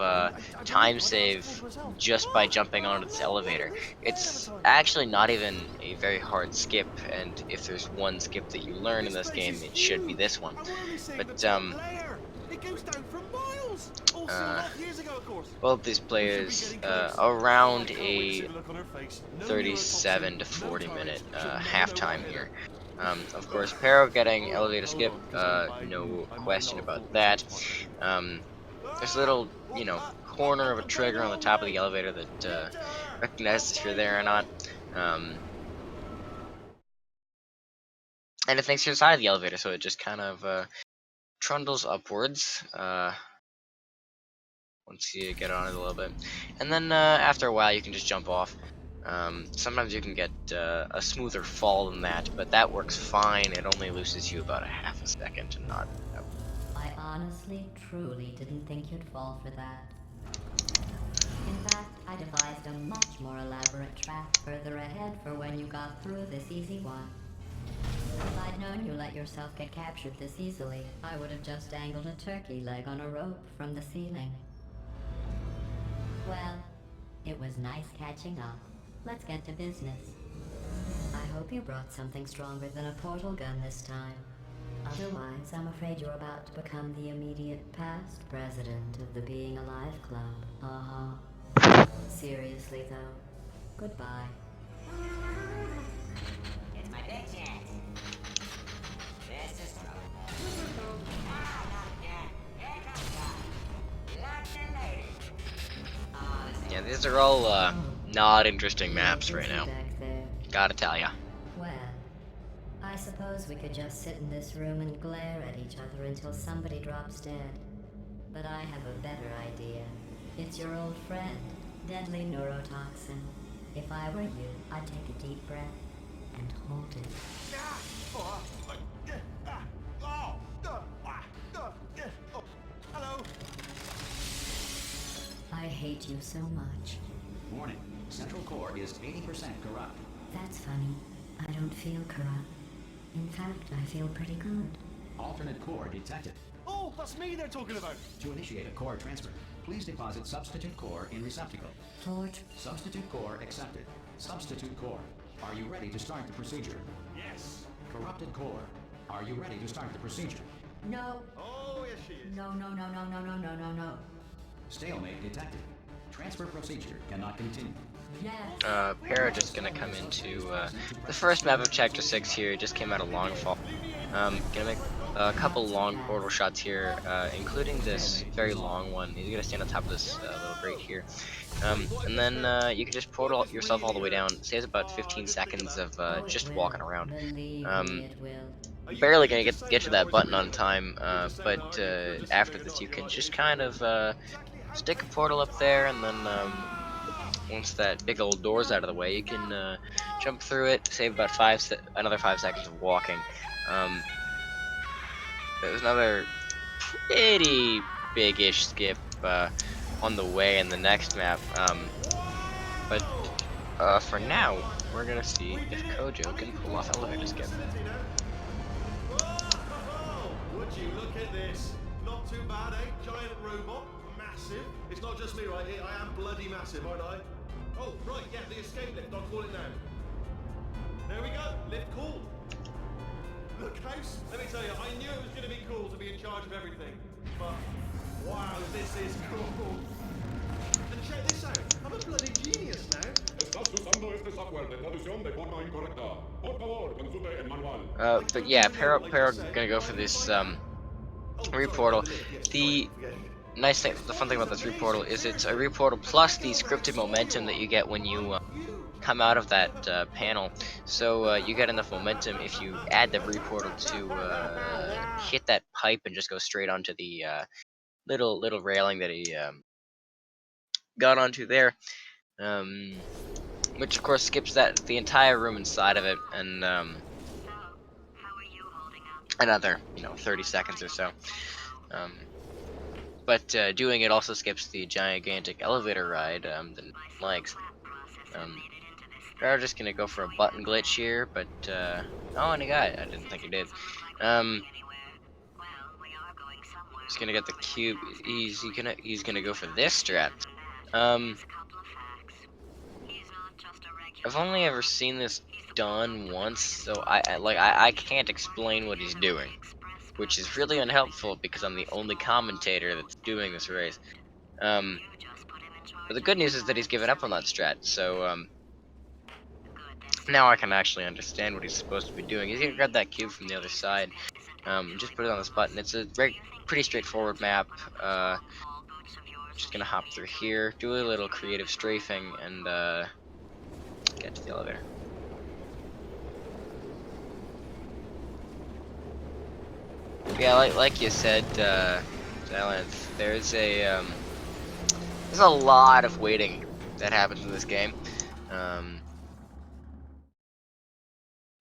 time save just by jumping onto this elevator. It's actually not even a very hard skip, and if there's one skip that you learn in this game, it should be this one. But It goes down for miles. Also, not years ago, of course. both these players around a 37 to 40 minute halftime here. Of course, Pero getting elevator skip, no question about that. There's a little, corner of a trigger on the top of the elevator that recognizes if you're there or not. And it thinks you're inside the elevator, so it just kind of trundles upwards once you get on it a little bit. And then after a while, you can just jump off. Sometimes you can get a smoother fall than that, but that works fine. It only loses you about a half a second and not. I honestly, truly didn't think you'd fall for that. In fact, I devised a much more elaborate trap further ahead for when you got through this easy one. If I'd known you let yourself get captured this easily, I would have just dangled a turkey leg on a rope from the ceiling. Well, it was nice catching up. Let's get to business. I hope you brought something stronger than a portal gun this time. Otherwise, I'm afraid you're about to become the immediate past president of the Being Alive Club. Seriously, though. Goodbye. It's my big chance. This is trouble. Ah, not again. Here comes God. Lots and ladies. Oh, this Yeah, these are all not interesting maps right now. Back there. Gotta tell ya. Well, I suppose we could just sit in this room and glare at each other until somebody drops dead. But I have a better idea. It's your old friend, deadly neurotoxin. If I were you, I'd take a deep breath and hold it. Hello. I hate you so much. Warning. Central core is 80% corrupt. That's funny. I don't feel corrupt. In fact, I feel pretty good. Alternate core detected. Oh, that's me they're talking about. To initiate a core transfer, please deposit substitute core in receptacle. Torch. Substitute core accepted. Substitute core. Are you ready to start the procedure? Yes. Corrupted core. Are you ready to start the procedure? No. Oh, yes, she is. No. Stalemate detected. Transfer procedure cannot continue. Yes. Para just gonna come into the first map of Chapter 6 here. It just came out of Longfall. Gonna make a couple long portal shots here, including this very long one. He's gonna stand on top of this little grate here. And then you can just portal yourself all the way down. It saves about 15 seconds of just walking around. Believe me, it will. Barely gonna get to that button on time, but after this you can just kind of stick a portal up there, and then once that big old door's out of the way, you can jump through it, save about another 5 seconds of walking. There's another pretty big-ish skip on the way in the next map, but for now, we're gonna see if Kojo can pull off elevator skip. Would you look at this? Not too bad, eh? Giant robot, massive. It's not just me right here. I am bloody massive, aren't I? Oh, right, yeah, the escape lift. I'll call it now. There we go. Lift cool. Look, House, let me tell you, I knew it was going to be cool to be in charge of everything. But, wow, this is cool. And check this out. I'm a bloody genius now. Estás usando este software de traducción de forma incorrecta. Por favor, consulte el manual. But yeah, Pero gonna go for this reportal. The nice thing, the fun thing about this reportal is it's a reportal plus the scripted momentum that you get when you come out of that panel. So you get enough momentum if you add the reportal to hit that pipe and just go straight onto the little railing that he got onto there, which of course skips the entire room inside of it, and another 30 seconds or so. But doing it also skips the gigantic elevator ride, the legs. We're just gonna go for a button glitch here, but oh, and he got it. I didn't think he did. He's gonna get the cube. He's gonna go for this strat. I've only ever seen this done once, so I can't explain what he's doing, which is really unhelpful because I'm the only commentator that's doing this race. But the good news is that he's given up on that strat, so now I can actually understand what he's supposed to be doing. He's gonna grab that cube from the other side, just put it on this button. It's a pretty straightforward map. Just gonna hop through here, do a little creative strafing, and get to the elevator. Yeah, like you said, Silence, there's a lot of waiting that happens in this game.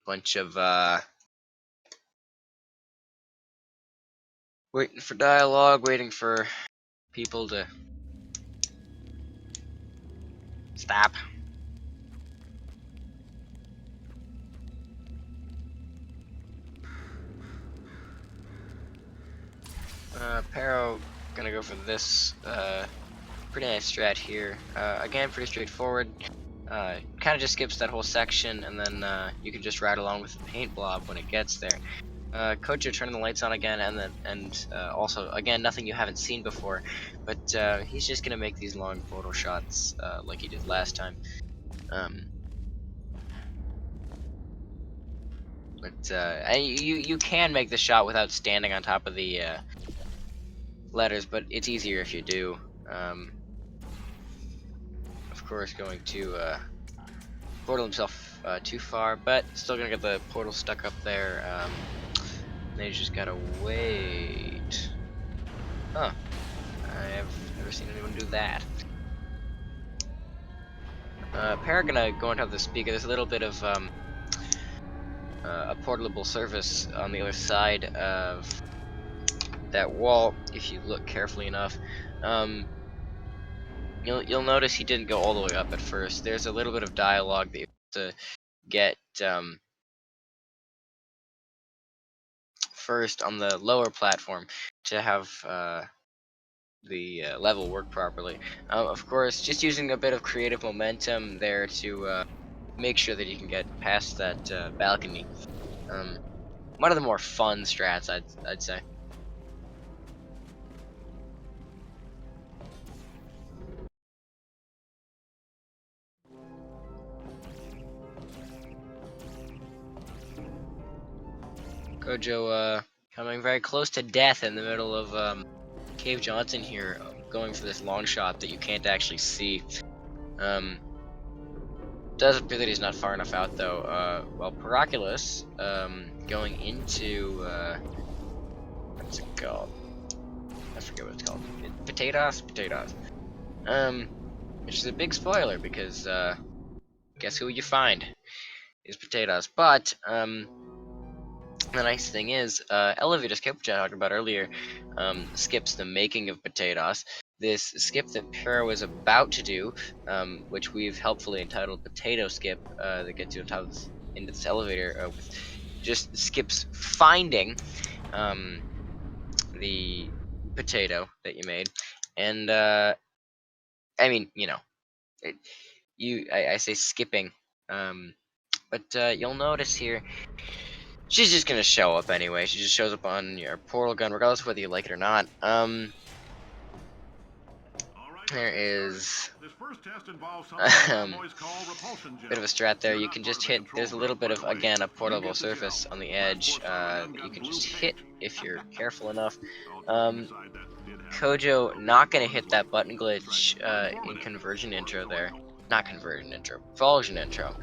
Bunch of waiting for dialogue, waiting for people to stop. Pero gonna go for this pretty nice strat here. Again, pretty straightforward. Kind of just skips that whole section, and then you can just ride along with the paint blob when it gets there. Kojo turning the lights on again, and also again nothing you haven't seen before, but he's just gonna make these long photo shots like he did last time. But you can make the shot without standing on top of the letters, but it's easier if you do. Of course, going to portal himself too far, but still gonna get the portal stuck up there. They just gotta wait. Huh. I've never seen anyone do that. Para gonna go on top of the speaker. There's a little bit of a portable surface on the other side of that wall if you look carefully enough. You'll notice he didn't go all the way up at first. There's a little bit of dialogue that you have to get first on the lower platform to have the level work properly. Of course, just using a bit of creative momentum there to make sure that you can get past that balcony. One of the more fun strats, I'd say. Kojo coming very close to death in the middle of Cave Johnson here, going for this long shot that you can't actually see. Does appear that he's not far enough out though. Well, PerOculos going into what's it called? I forget what it's called. Potatoes. Which is a big spoiler because guess who you find is Potatoes. But the nice thing is, elevator skip, which I talked about earlier, skips the making of Potatoes. This skip that Pero was about to do, which we've helpfully entitled Potato Skip, that gets you on top of this, into this elevator, just skips finding the potato that you made. And I mean, I say skipping, but you'll notice here she's just gonna show up anyway. She just shows up on your portal gun, regardless of whether you like it or not. There is This first test involves something the lab um, boys call repulsion gel. bit of a strat there. You're You not can part just of the hit. control There's a group, little bit by of, the way. again, a You portable get the surface gel. on the Lab edge. force I've You got can blue just paint. hit if you're careful enough. All joking Um, aside, that did happen. Kojo Okay, not gonna bonus hit that light. button glitch Right. in Informative. conversion Or intro so I there. hope. Not conversion intro. Fulsion intro.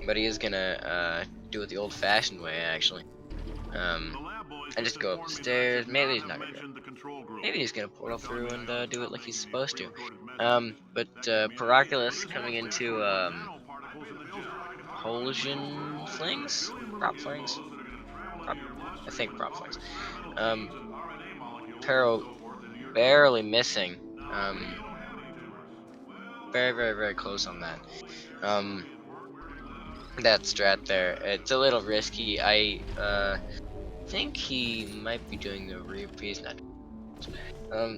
But he is gonna do it the old-fashioned way, actually. The lab boys And just go up the informed me that I stairs. should Maybe not he's have not gonna do it. mentioned the control group. Maybe he's gonna portal Telling me through I and ought to do it stop like he's making these supposed to. pre-recorded messages. But That gave me an idea. PerOculos This coming mostly into for nanoparticles in the gel. Propulsion flings? Prop flings? Prop, I think prop flings. Pero barely missing. Very, very, very close on that. That strat there. It's a little risky. I think he might be doing the he's not.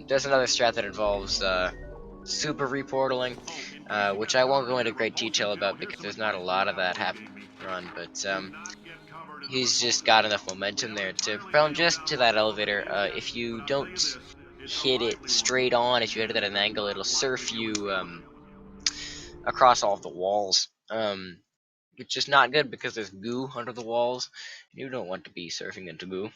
There's another strat that involves super reportaling, which I won't go into great detail about because there's not a lot of that happening run, but he's just got enough momentum there to from just to that elevator. If you don't hit it straight on, if you hit it at an angle, it'll surf you across all of the walls. Which is not good because there's goo under the walls. You don't want to be surfing into goo.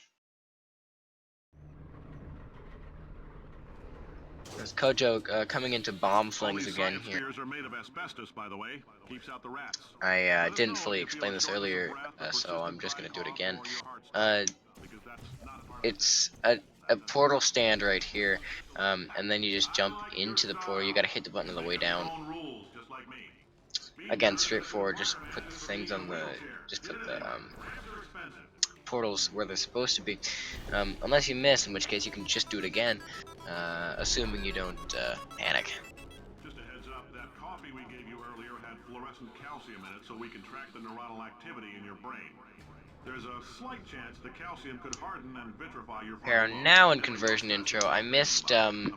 There's Kojo coming into bomb flings again here. Spheres are made of asbestos, by the way. Keeps out the rats. I didn't fully explain this earlier, so I'm just gonna do it again. It's a portal stand right here, and then you just jump into the portal. You gotta hit the button on the way down. Again, straightforward. Just put the things on the, just put the portals where they're supposed to be. Unless you miss, in which case you can just do it again, assuming you don't panic. Just a heads up, that coffee we gave you earlier had fluorescent calcium in it so we can track the neuronal activity in your brain. There's a slight chance the calcium could harden and vitrify your Here, now in conversion intro, I missed the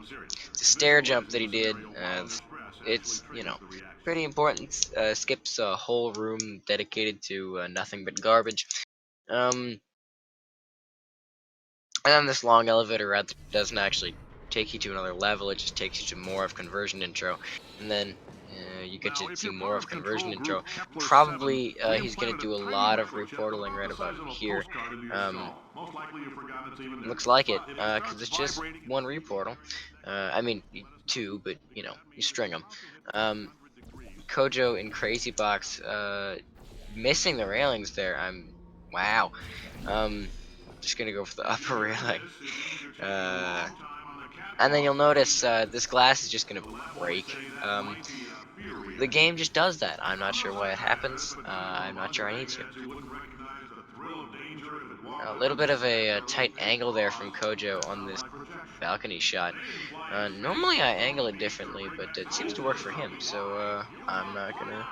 stair jump that he did. It's, you know, pretty important. Skips a whole room dedicated to nothing but garbage. And then this long elevator route that doesn't actually take you to another level, it just takes you to more of conversion intro. And then you get to see more of conversion intro. Probably he's going to do a lot of reportaling right about here. Looks like it, because it's just one reportal. I mean, two, but, you know, you string them. Kojo in Crazy Box, missing the railings there. Wow. Just gonna go for the upper railing. And then you'll notice this glass is just gonna break. The game just does that. I'm not sure why it happens. I'm not sure I need to. A little bit of a tight angle there from Kojo on this balcony shot. Normally I angle it differently, but it seems to work for him, so I'm not gonna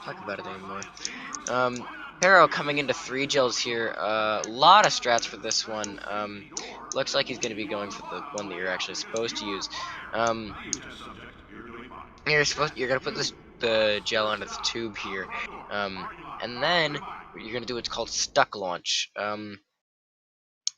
talk about it anymore. Pero coming into 3 gels here. A lot of strats for this one. Looks like he's going to be going for the one that you're actually supposed to use. You're going to put the gel onto the tube here, and then you're going to do what's called stuck launch.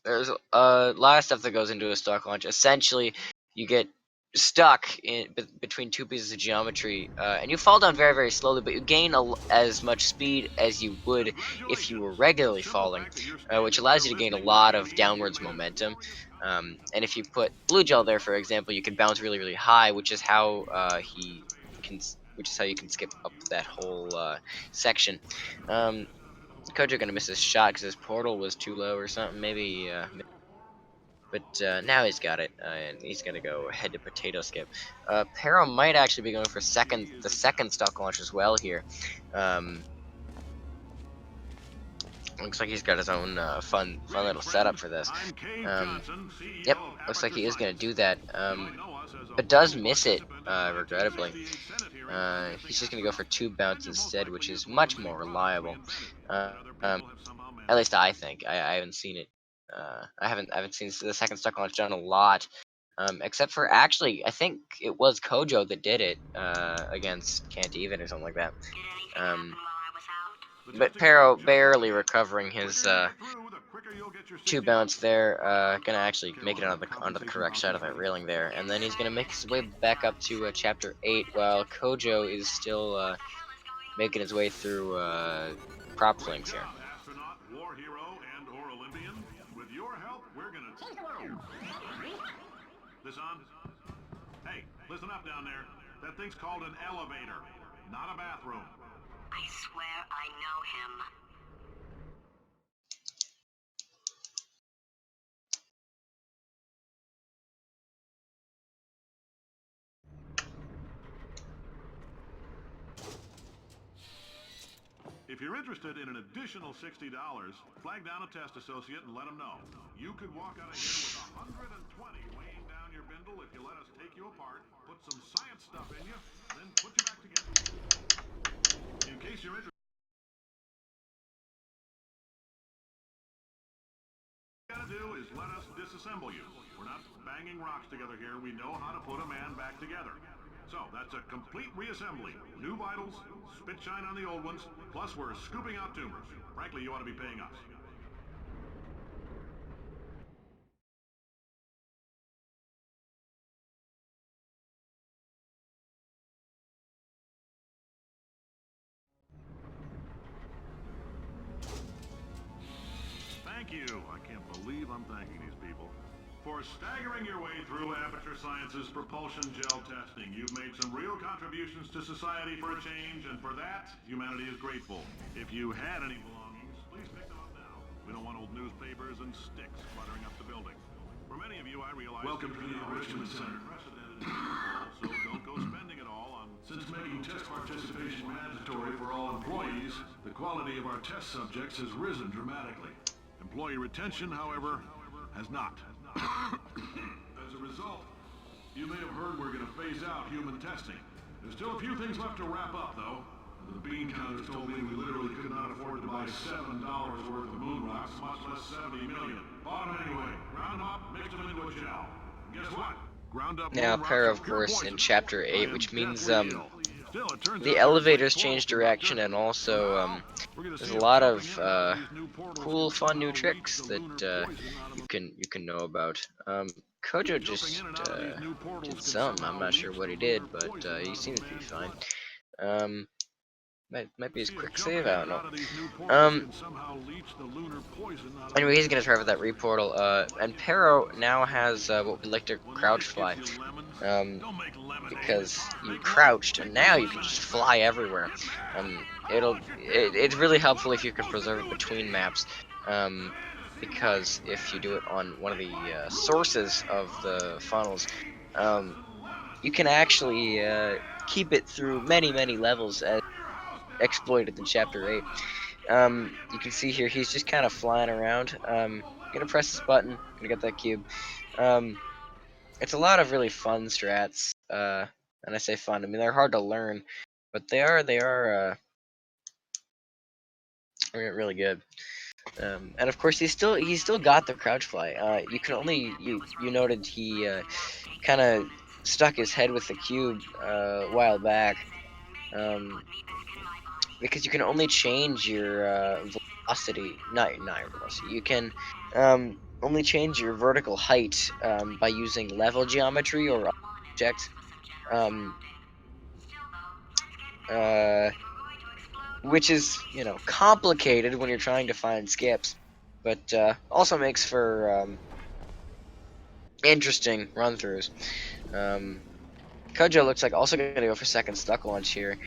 There's a lot of stuff that goes into a stuck launch. Essentially, you get stuck in between 2 pieces of geometry, and you fall down very, very slowly, but you gain as much speed as you would if you were regularly falling, which allows you to gain a lot of downwards momentum. And if you put blue gel there, for example, you can bounce really, really high, which is how which is how you can skip up that whole section. Kojo gonna miss his shot because his portal was too low or something. Maybe, but now he's got it, and he's gonna go head to potato skip. Pero might actually be going for the second stock launch as well here. Looks like he's got his own fun little setup for this. Yep, looks like he is gonna do that. But does miss it, regrettably. He's just gonna go for 2 bounce instead, which is much more reliable. At least I think. I haven't seen it. I haven't seen the second stuck launch done a lot. Except for, actually, I think it was Kojo that did it against Can't Even or something like that. But Pero barely recovering his 2 bounce there, gonna actually make it onto the correct side of that railing there, and then he's gonna make his way back up to chapter 8, while Kojo is still making his way through prop flings here. Astronaut, war hero, and/or Olympian. With your help, we're gonna change the world. This on? Hey, listen up down there. That thing's called an elevator, not a bathroom. I swear I know him. If you're interested in an additional $60, flag down a test associate and let them know. You could walk out of here with 120 weighing down your bindle if you let us take you apart, put some science stuff in you, then put you back together. In case you're interested, all you gotta do is let us disassemble you. We're not banging rocks together here. We know how to put a man back together. So, that's a complete reassembly. New vitals, spit shine on the old ones, plus we're scooping out tumors. Frankly, you ought to be paying us. Thank you. I can't believe I'm thanking these people. For staggering your way through Aperture Science's propulsion gel testing, you've made some real contributions to society for a change, and for that, humanity is grateful. If you had any belongings, please pick them up now. We don't want old newspapers and sticks cluttering up the building. For many of you, I realize... Welcome to the Enrichment Center. So don't go spending it all on... Since making test participation mandatory for all employees, the quality of our test subjects has risen dramatically. Employee retention, however, has not. As a result, you may have heard we're going to phase out human testing. There's still a few things left to wrap up, though. The bean counters told me we literally could not afford to buy $7 worth of moon rocks, much less 70 million. Bought them anyway. Ground them up, mixed them into a gel. And guess what? Ground up Now, moon Para, rocks of are pure course, poison. in chapter I 8, am which means deathly ill. Still, it turns the out elevators there's change chloroform direction, out and there. also We're gonna there's see a if lot jumping of in and out of these new portals cool, can fun new somehow leach tricks the that lunar poison out of them. you can know about. Kojo Jumping just in and out of these new portals did can something. I'm somehow not sure leach what the he did, lunar but poison out he of seems a to be man's fine. blood. Might be his See if quick jumping save. in I don't and know. out of these new portals can somehow leach the lunar poison out of a Anyway, he's gonna man's try for that blood. reportal. And Pero now has what we like to When crouch life fly. gives you lemons, don't make lemonade. Because you Make crouched, and now you can lemonade. just fly everywhere. It's really helpful if you can preserve it between maps. Because if you do it on one of the sources of the funnels, you can actually keep it through many levels as exploited in chapter 8. You can see here he's just kind of flying around. Gonna press this button, gonna get that cube. It's a lot of really fun strats. And I say fun, I mean they're hard to learn, but they are really good. And of course he's still got the crouch fly. You noted he kind of stuck his head with the cube a while back. Because you can only change your velocity, not your velocity. You can only change your vertical height by using level geometry or objects, which is complicated when you're trying to find skips, but also makes for interesting run-throughs. Kojo looks like also going to go for second stuck launch here.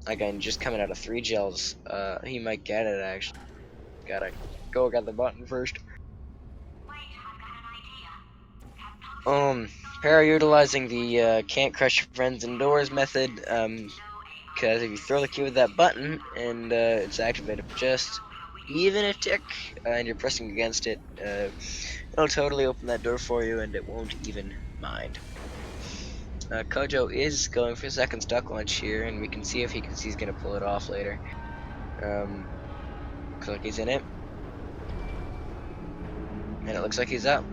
Again, just coming out of 3 gels, he might get it actually. Gotta go get the button first. Para utilizing the can't crush your friends indoors method, because if you throw the cube with that button and it's activated for just even a tick, and you're pressing against it, it'll totally open that door for you and it won't even mind. Kojo is going for second stuck launch here, and we can see if he's gonna pull it off later. Looks like he's in it, and it looks like he's out.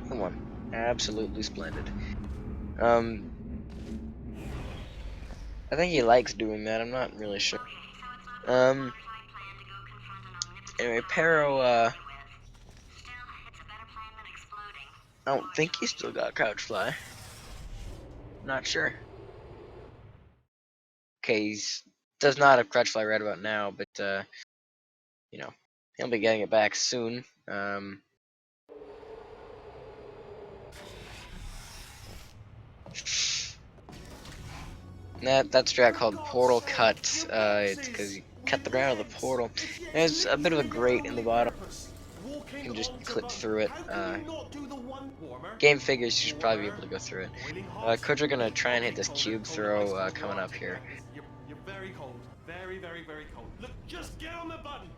Come on, absolutely splendid. I think he likes doing that. I'm not really sure. Anyway, Pero, Still, it's a better plan than exploding. I don't think he's still got Crouch Fly. Not sure. Okay, he's does not have Crouch Fly right about now, but you know, he'll be getting it back soon. That's a strat called Portal Cut. It's because you cut the route of the portal. There's a bit of a grate in the bottom. You can just clip through it. Game figures you should probably be able to go through it. Coach are gonna try and hit this cube throw coming up here. You're very cold. Very, very, very cold. Look, just get on the button.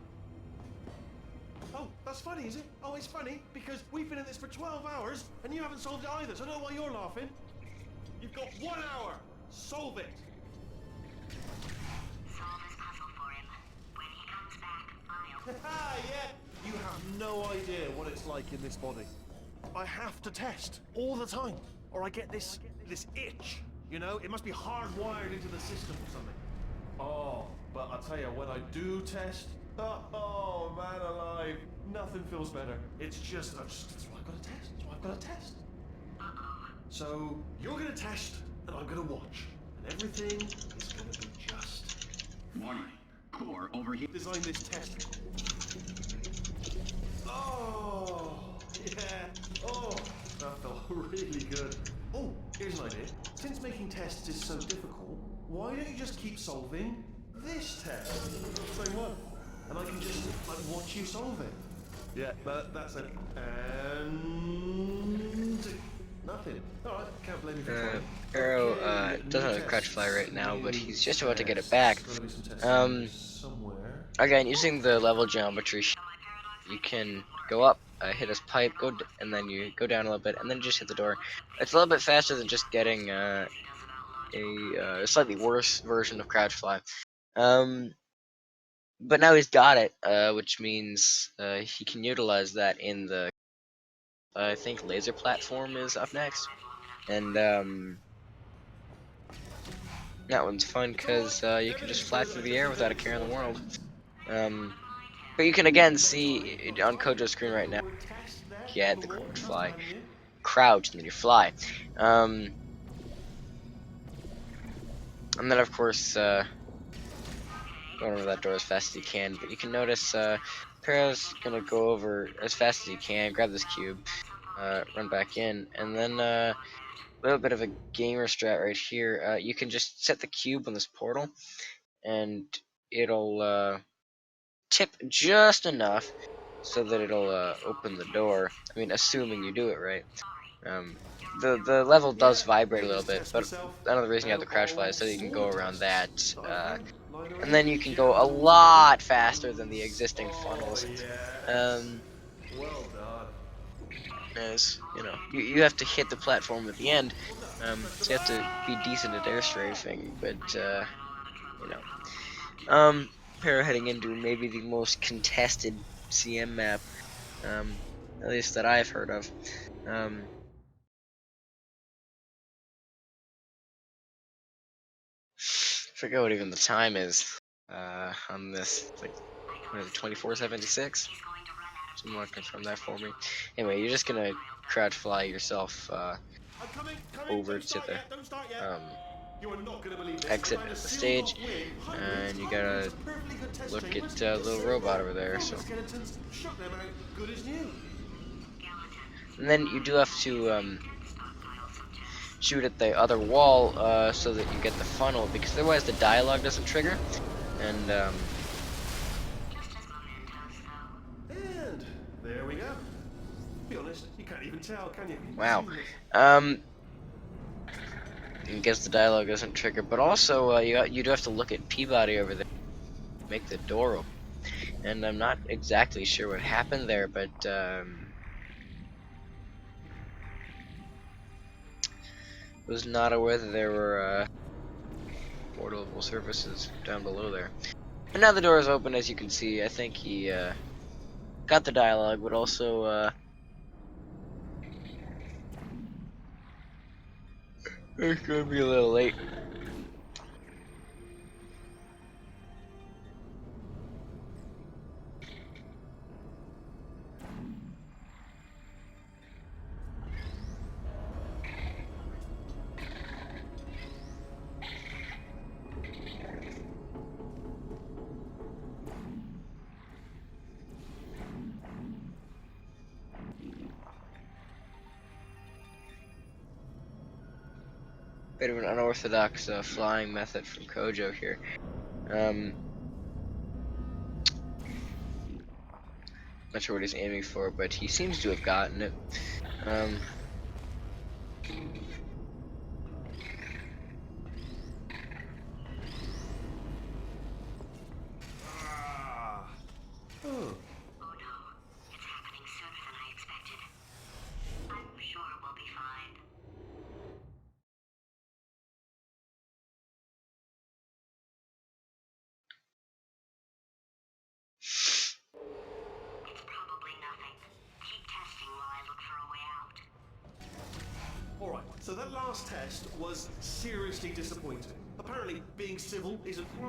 Oh, that's funny, is it? Oh, it's funny because we've been in this for 12 hours and you haven't solved it either, so I don't know why you're laughing. You've got 1 hour. Solve it. Solve this puzzle for him. When he comes back, I'll... Yeah. You have no idea what it's like in this body. I have to test all the time, or I get this itch. You know, it must be hardwired into the system or something. Oh, but I tell you, when I do test, oh man alive, nothing feels better. It's just, that's why I've got to test. That's why I've got to test. So you're gonna test, and I'm gonna watch, and everything is gonna be just. Warning. Core overheat. Design this test. Oh, yeah. Oh, that felt really good. Oh, here's an idea. Since making tests is so difficult, why don't you just keep solving this test? Same one. And I can just, like, watch you solve it. Yeah, that's it. And... nothing. Alright, can't blame you for trying. Pero doesn't have a Crouch Fly right now, but he's just about to get it back. Again, using the level geometry, you can go up, hit his pipe, and then you go down a little bit, and then just hit the door. It's a little bit faster than just getting a slightly worse version of Crouch Fly. But now he's got it, which means he can utilize that in the, I think, laser platform is up next. And that one's fun because you can just fly through the air without a care in the world. But you can again see on Kojo's screen right now, get the Crouch Fly, crouch, and then you fly. And then of course, going over that door as fast as you can. But you can notice Pero's gonna go over as fast as you can, grab this cube, run back in, and then a little bit of a gamer strat right here. You can just set the cube on this portal, and it'll tip just enough so that it'll open the door. I mean, assuming you do it right. The level does vibrate a little bit, but another reason you have the Crouch Fly is so you can go around that. And then you can go a lot faster than the existing funnels. Well done. As you know, you have to hit the platform at the end, so you have to be decent at air strafing. But you know, Pero heading into maybe the most contested CM map, at least that I've heard of. Forget what even the time is on this. It's like, what is it, 24:76? Someone confirm that for me. Anyway, you're just gonna Crouch Fly yourself over to the exit of the stage, and you gotta look at the little robot over there. So, and then you do have to shoot at the other wall so that you get the funnel, because otherwise the dialogue doesn't trigger. And And there we go. To be honest, you can't even tell, can you? wow. I guess the dialogue doesn't trigger, but also you do have to look at Peabody over there to make the door open. And I'm not exactly sure what happened there, but was not aware that there were portable surfaces down below there. And now the door is open, as you can see. I think he got the dialogue, but also it's gonna be a little late. bit of an unorthodox flying method from Kojo here. Not sure what he's aiming for, but he seems to have gotten it. Oh. Oh no, it's happening sooner than I expected. I'm sure we'll be fine. It's probably nothing. Keep testing while I look for a way out. Alright, so that last test was seriously disappointing. Apparently, being civil isn't. It's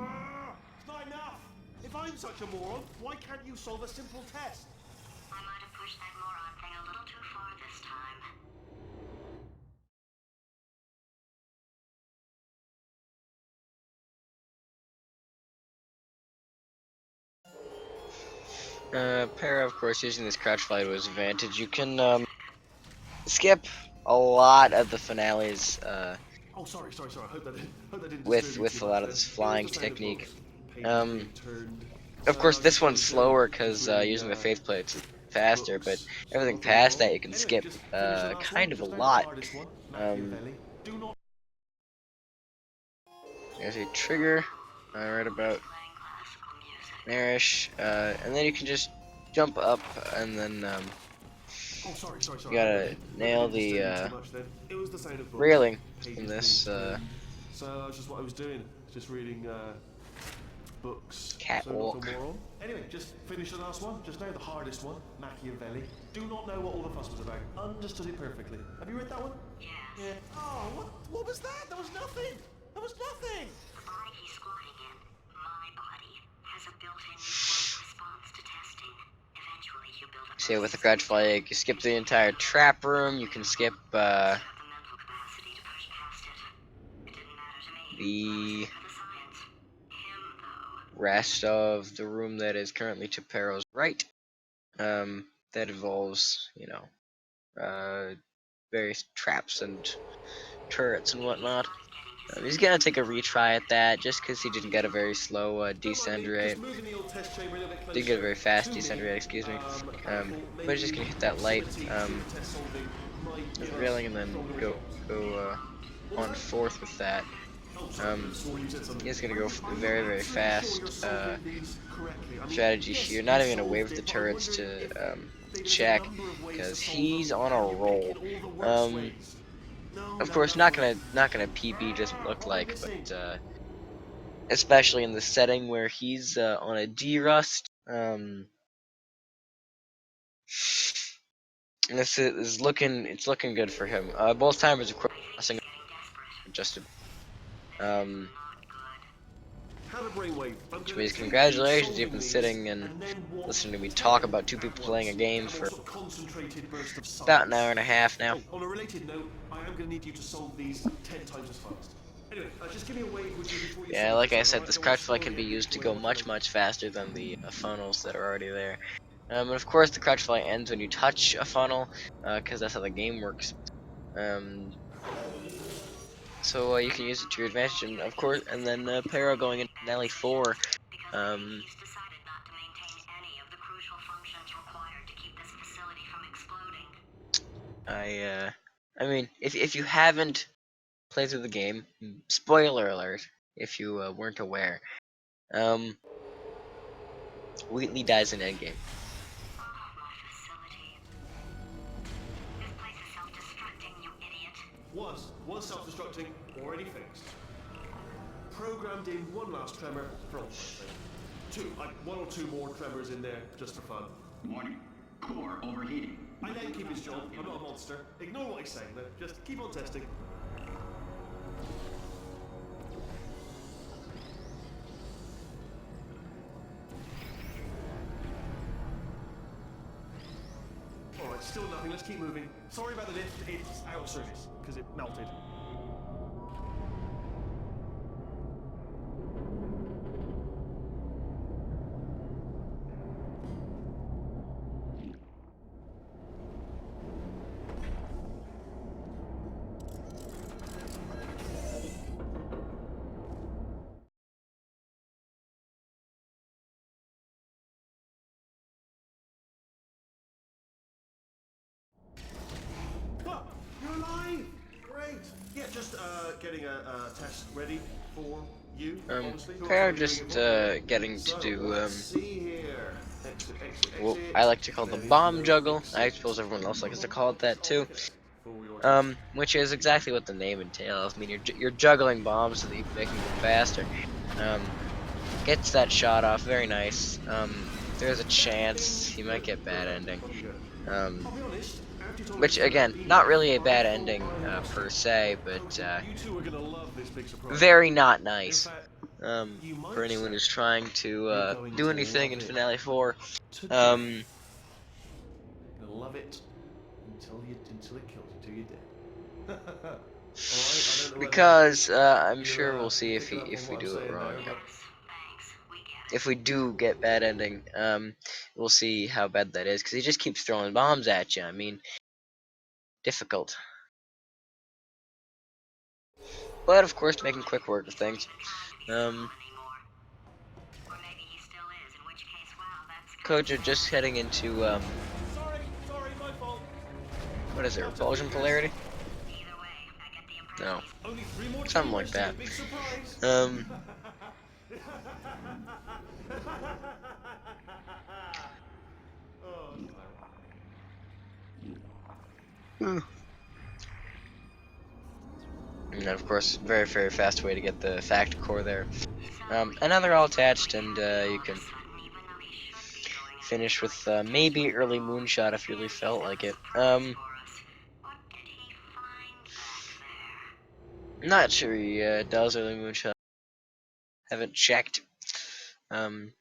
not enough! If I'm such a moron, why can't you solve a simple test? I might have pushed that moron thing a little too far this time. Para, of course, using this crouch fly to his advantage. You can skip a lot of the finales Oh, sorry. I hope that didn't with disturb you too a much lot of then. this It was flying the same as technique. well. Pages being turned. Of course, So, this one's just slower just because reading, using the faith plates is faster, but books, so everything nothing past wrong. that you can Anyway, skip just finish the last one, kind of a just now the lot. hardest one, Machiavelli. Do not. There's a trigger right about Playing classical music. there-ish, and then you can just jump up and then Oh, sorry. you I hope gotta that nail didn't the disturb you too much then. It was the sound of books, railing pages from being this turned. So that's just what I was doing, just reading books. catwalk. So moron. Anyway, just finish the last one, just now the hardest one, Machiavelli. Do not know what all the fuss was about. Understood it perfectly. Have you read that one? Yes. Yeah. Oh, what was that? That was nothing. That was nothing. The body he's squatting in, my body, has a built-in reflex response to testing. Eventually, you build up. So with the crouch fly, you can skip the entire trap room. You can skip You have the mental capacity to push past it. It didn't matter to me. I was the here for the science. Him, though. rest of the room that is currently to Pero's right. That involves, various traps and turrets and whatnot. He's gonna take a retry at that just because he didn't get a very slow Don't mind descend me, rate. just moving the old test chamber a little bit Didn't get a very closer fast to descend me. rate, excuse me. Michael, But he's just gonna hit that light proximity to the test solving might give us railing and then stronger go results. on fourth with that. Oh, sorry, I swore you said something. He's gonna go for the I'm very, not very absolutely fast sure you're solving these correctly. I mean, strategy yes, here. you Not even gonna solved wave the it, but I'm turrets wondering to if maybe there's a check number of ways to because solve he's them, on a and you roll. pick all the worst ways. No, Of no, course, that's not gonna PB doesn't look what am I like, missing? but especially in the setting where he's on a D rust. This is looking good for him. Both timers are crossing just Had a brainwave. I'm which gonna means take you congratulations, you've solving been these, sitting and then watch listening to me 10 talk about two at people once. playing a game Get a for more sort of concentrated burst of about an science. hour and a half now. Oh, on a related note, I am going to need you to solve these 10 times as fast. Anyway, just give me a wave, would you, before you Yeah, solve like this I one, said, alright? this Don't want crouch to fly slow can you be used to too go much. much faster than the funnels that are already there. And of course, the crouch fly ends when you touch a funnel, because that's how the game works. So you can use it to your advantage, and of course, and then Pero going into Nelly 4. He's decided not to maintain any of the crucial functions required to keep this facility from exploding. I mean, if you haven't played through the game, spoiler alert, if you weren't aware, Wheatley dies in Endgame. Oh, my facility. This place is self-destructing, you idiot. Was self-destructing, already fixed. Programmed in one last tremor for all thing. Two, like one or two more tremors in there, just for fun. Warning. Core overheating. I let him keep his job, I'm not a monster. Ignore what he's saying though, just keep on testing. Alright, still nothing, let's keep moving. Sorry about the lift, it's out of service, because it melted. Yeah, just getting a test ready for you, honestly. Pero just getting to So, do let's see here. Exit, exit, what exit. I like to call the There is bomb no juggle. I exit. suppose everyone else likes to call it that too. Okay. For your test. Which is exactly what the name entails. I mean, you're juggling bombs so that you can make them go faster. Gets that shot off, very nice. There's a chance he might get bad ending. I'll be honest, after talking Which to again, Pete, not really a I bad thought ending I was per se, but you two are gonna love this big surprise. very not In nice. fact, you For might anyone say who's trying you're to going do to anything love in it Finale 4. to Um, death. You'll love it until it kills you till you're dead. Alright, I don't know whether because I'm sure we'll see you're if picking up on we what I'm do it saying wrong. there, but Thanks, we get it. If we do get bad ending, we'll see how bad that is, because he just keeps throwing bombs at you. I mean, difficult. But of course, making quick work of things. Anymore. Or maybe he still is, in which case, wow, that's Kojo just heading into sorry, my fault. what is it, Not to repulsion beat polarity? either way. I get the impression No, he's Only 3 more something chambers like to that. your big surprise. Oh, And then of course, very very fast way to get the fact core there. And now they're all attached, and you can finish with maybe early moonshot if you really felt like it. what did he find back there? Not sure he does early moonshot. Haven't checked. And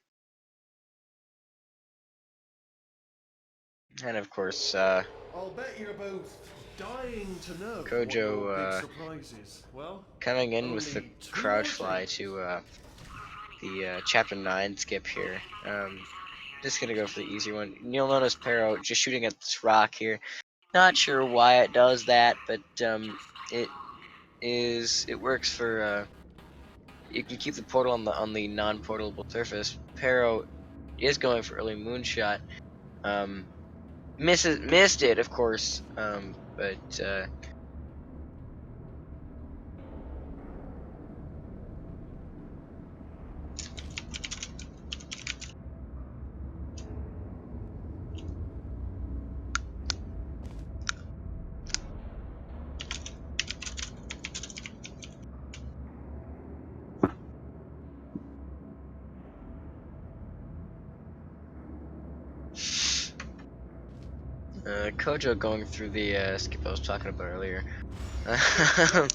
of course, I'll bet you're both dying to know what your big Kojo surprise is. Well, coming in with the only 2 crouch more fly chambers. to the chapter 9 skip here. Just gonna go for the easy one. You'll notice Pero just shooting at this rock here. Not sure why it does that, but it works for you can keep the portal on the non-portable surface. Pero is going for early moonshot. Missed it, of course. But Kojo going through the skip I was talking about earlier. Decided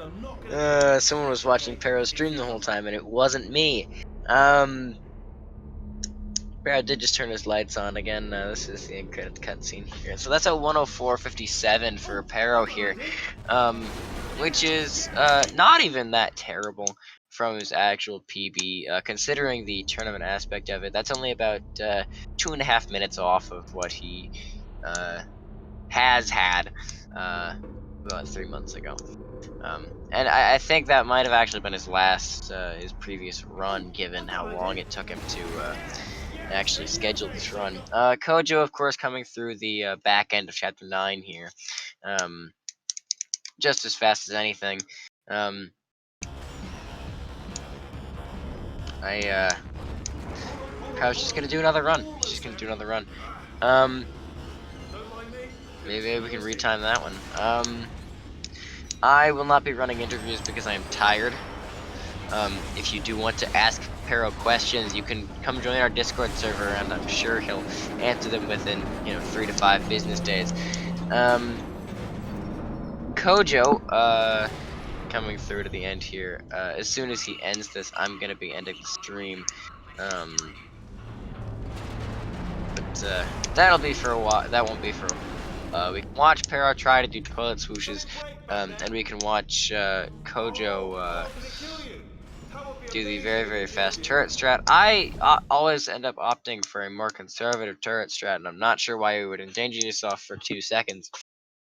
I'm not gonna Someone was watching Pero's stream the whole time, and it wasn't me. Pero did just turn his lights on again. This is the end credit cutscene here. So that's a 104.57 for Pero here, which is not even that terrible from his actual PB, considering the tournament aspect of it. That's only about 2.5 minutes off of what he has had about 3 months ago. And I think that might have actually been his last, his previous run, given how long it took him to actually schedule this run. Kojo, of course, coming through the back end of Chapter 9 here, just as fast as anything. I was just gonna do another run. Just gonna do another run. Maybe we can retime that one. I will not be running interviews because I am tired. If you do want to ask Pero questions, you can come join our Discord server, and I'm sure he'll answer them within 3 to 5 business days. Kojo, coming through to the end here. As soon as he ends this, I'm gonna be ending the stream. But that'll be for a while. That won't be for. We can watch Pero try to do toilet swooshes, and we can watch Kojo do the very very fast turret strat. I always end up opting for a more conservative turret strat, and I'm not sure why you would endanger yourself for 2 seconds.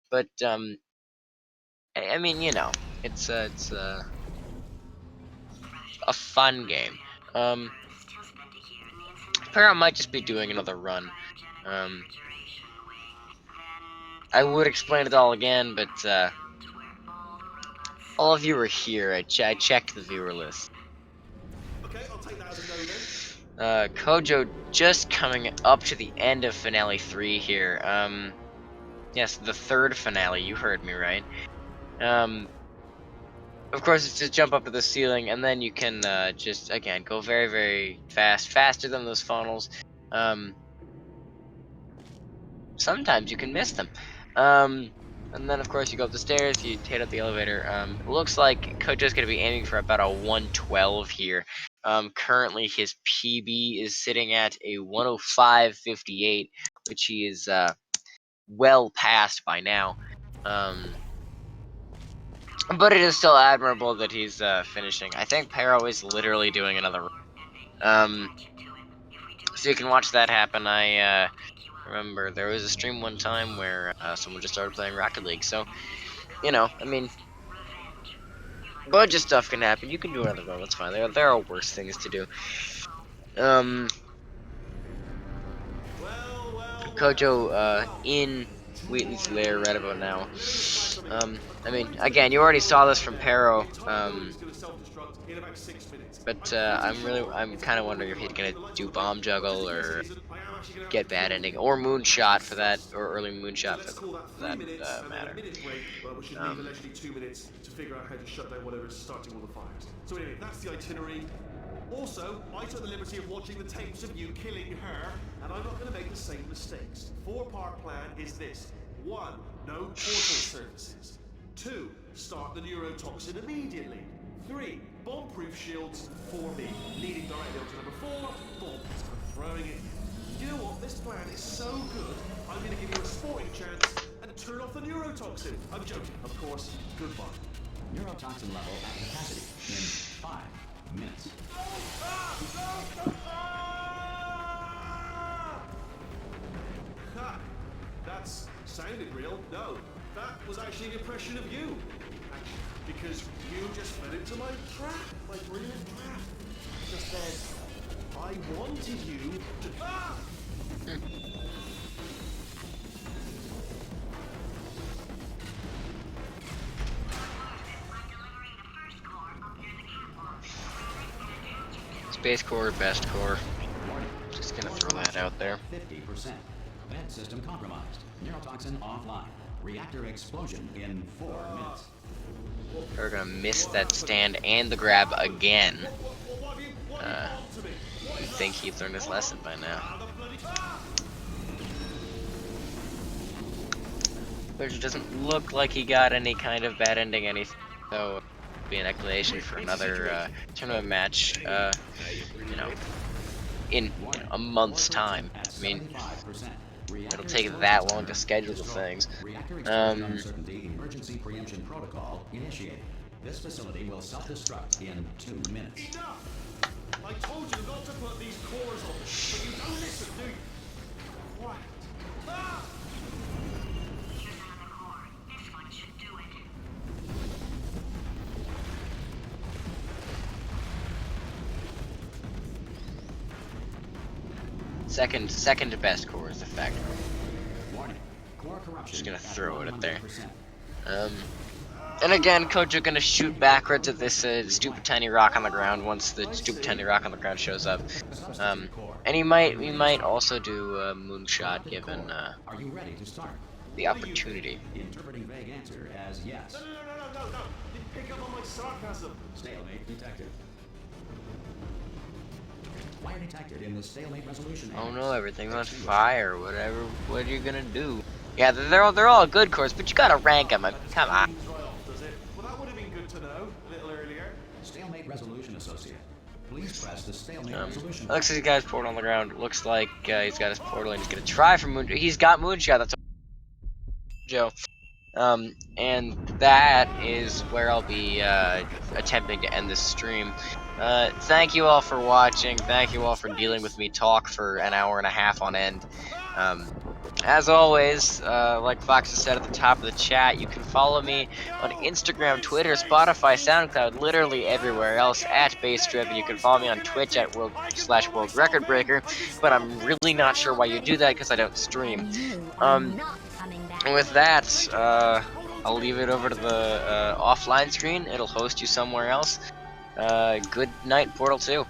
But I mean, it's a fun game. Pero might just be doing another run. I would explain it all again, but All of you are here. I checked the viewer list. Okay, I'll take that as a no then. Kojo just coming up to the end of finale 3 here. Yes, the third finale. You heard me right. Of course, it's just jump up to the ceiling, and then you can just again go very, very fast, faster than those funnels. Sometimes you can miss them. And then of course you go up the stairs, you take out the elevator. It looks like Kojo's gonna be aiming for about a 112 here. Currently his PB is sitting at a 105.58, which he is well past by now. But it is still admirable that he's finishing. I think Pero is literally doing another. So you can watch that happen. I remember there was a stream one time where someone just started playing Rocket League. So, you know, I mean, a bunch of stuff can happen. You can do another run. That's fine. There are worse things to do. Kojo in Wheaton's lair right about now. I mean, again, you already saw this from Pero. But I'm kind of wondering if he's gonna do bomb juggle or get bad ending or moonshot for that, or early moonshot for that matter. Well, we should leave allegedly 2 minutes to figure out how to shut down whatever's starting all the fires. So anyway, that's the itinerary. Also, I took the liberty of watching the tapes of you killing her, and I'm not going to make the same mistakes. 4-part plan is this. 1. No portal surfaces. 2. Start the neurotoxin immediately. 3. Bomb-proof shields for me, leading directly on to number 4. Bomb. Throwing it. You know what? This plan is so good, I'm going to give you a sporting chance and turn off the neurotoxin. I'm joking, of course. Goodbye. Neurotoxin level at capacity in 5 minutes. Ha! That's sounded real. No, that was actually an impression of you. Actually, because you just fell into my trap, my brilliant trap. Just said, I wanted you to. Ah! Space core, best core. Just gonna throw that out there. 50%. Vent system compromised. Neurotoxin offline. Reactor explosion in 4 minutes. We're gonna miss that stand and the grab again. You'd think he'd learned his lesson by now. Which doesn't look like he got any kind of bad ending, anything. So, it'll be an explanation for another tournament match. You know, in a month's time. I mean, it'll take that long to schedule the things. Emergency preemption protocol initiated. This facility will self-destruct in 2 minutes. Enough! I told you not to put these cores on, but you don't listen, do you? Quiet. Ah! This one should do it. Second best core is the factor. Warning. Core corruption. Just gonna at throw it at there. 100%. And again, Kojo gonna shoot backwards at this stupid tiny rock on the ground once the stupid tiny rock on the ground shows up. And we might also do a moonshot given Are you ready to start? the opportunity. Interpreting vague answer as yes. No. You pick up on my sarcasm. Stalemate detected. Fire detected in the stalemate resolution. Oh no, everything's on fire. Whatever. What are you gonna do? Yeah, they're all good cores, but you gotta rank them. Come on. Does it? Well, that would have been good to know a little earlier. Stalemate resolution associate. Please press the stalemate resolution. Looks like he's got his portal on the ground. Looks like he's got his portal and he's gonna try for moon. He's got moonshot. That's Joe. And that is where I'll be attempting to end this stream. Thank you all for watching. Thank you all for dealing with me talk for an hour and a half on end. As always, like Fox has said at the top of the chat, you can follow me on Instagram, Twitter, Spotify, SoundCloud, literally everywhere else at BassDriven. You can follow me on Twitch at /World Record Breaker, but I'm really not sure why you do that because I don't stream. And with that, I'll leave it over to the offline screen. It'll host you somewhere else. Good night, Portal 2.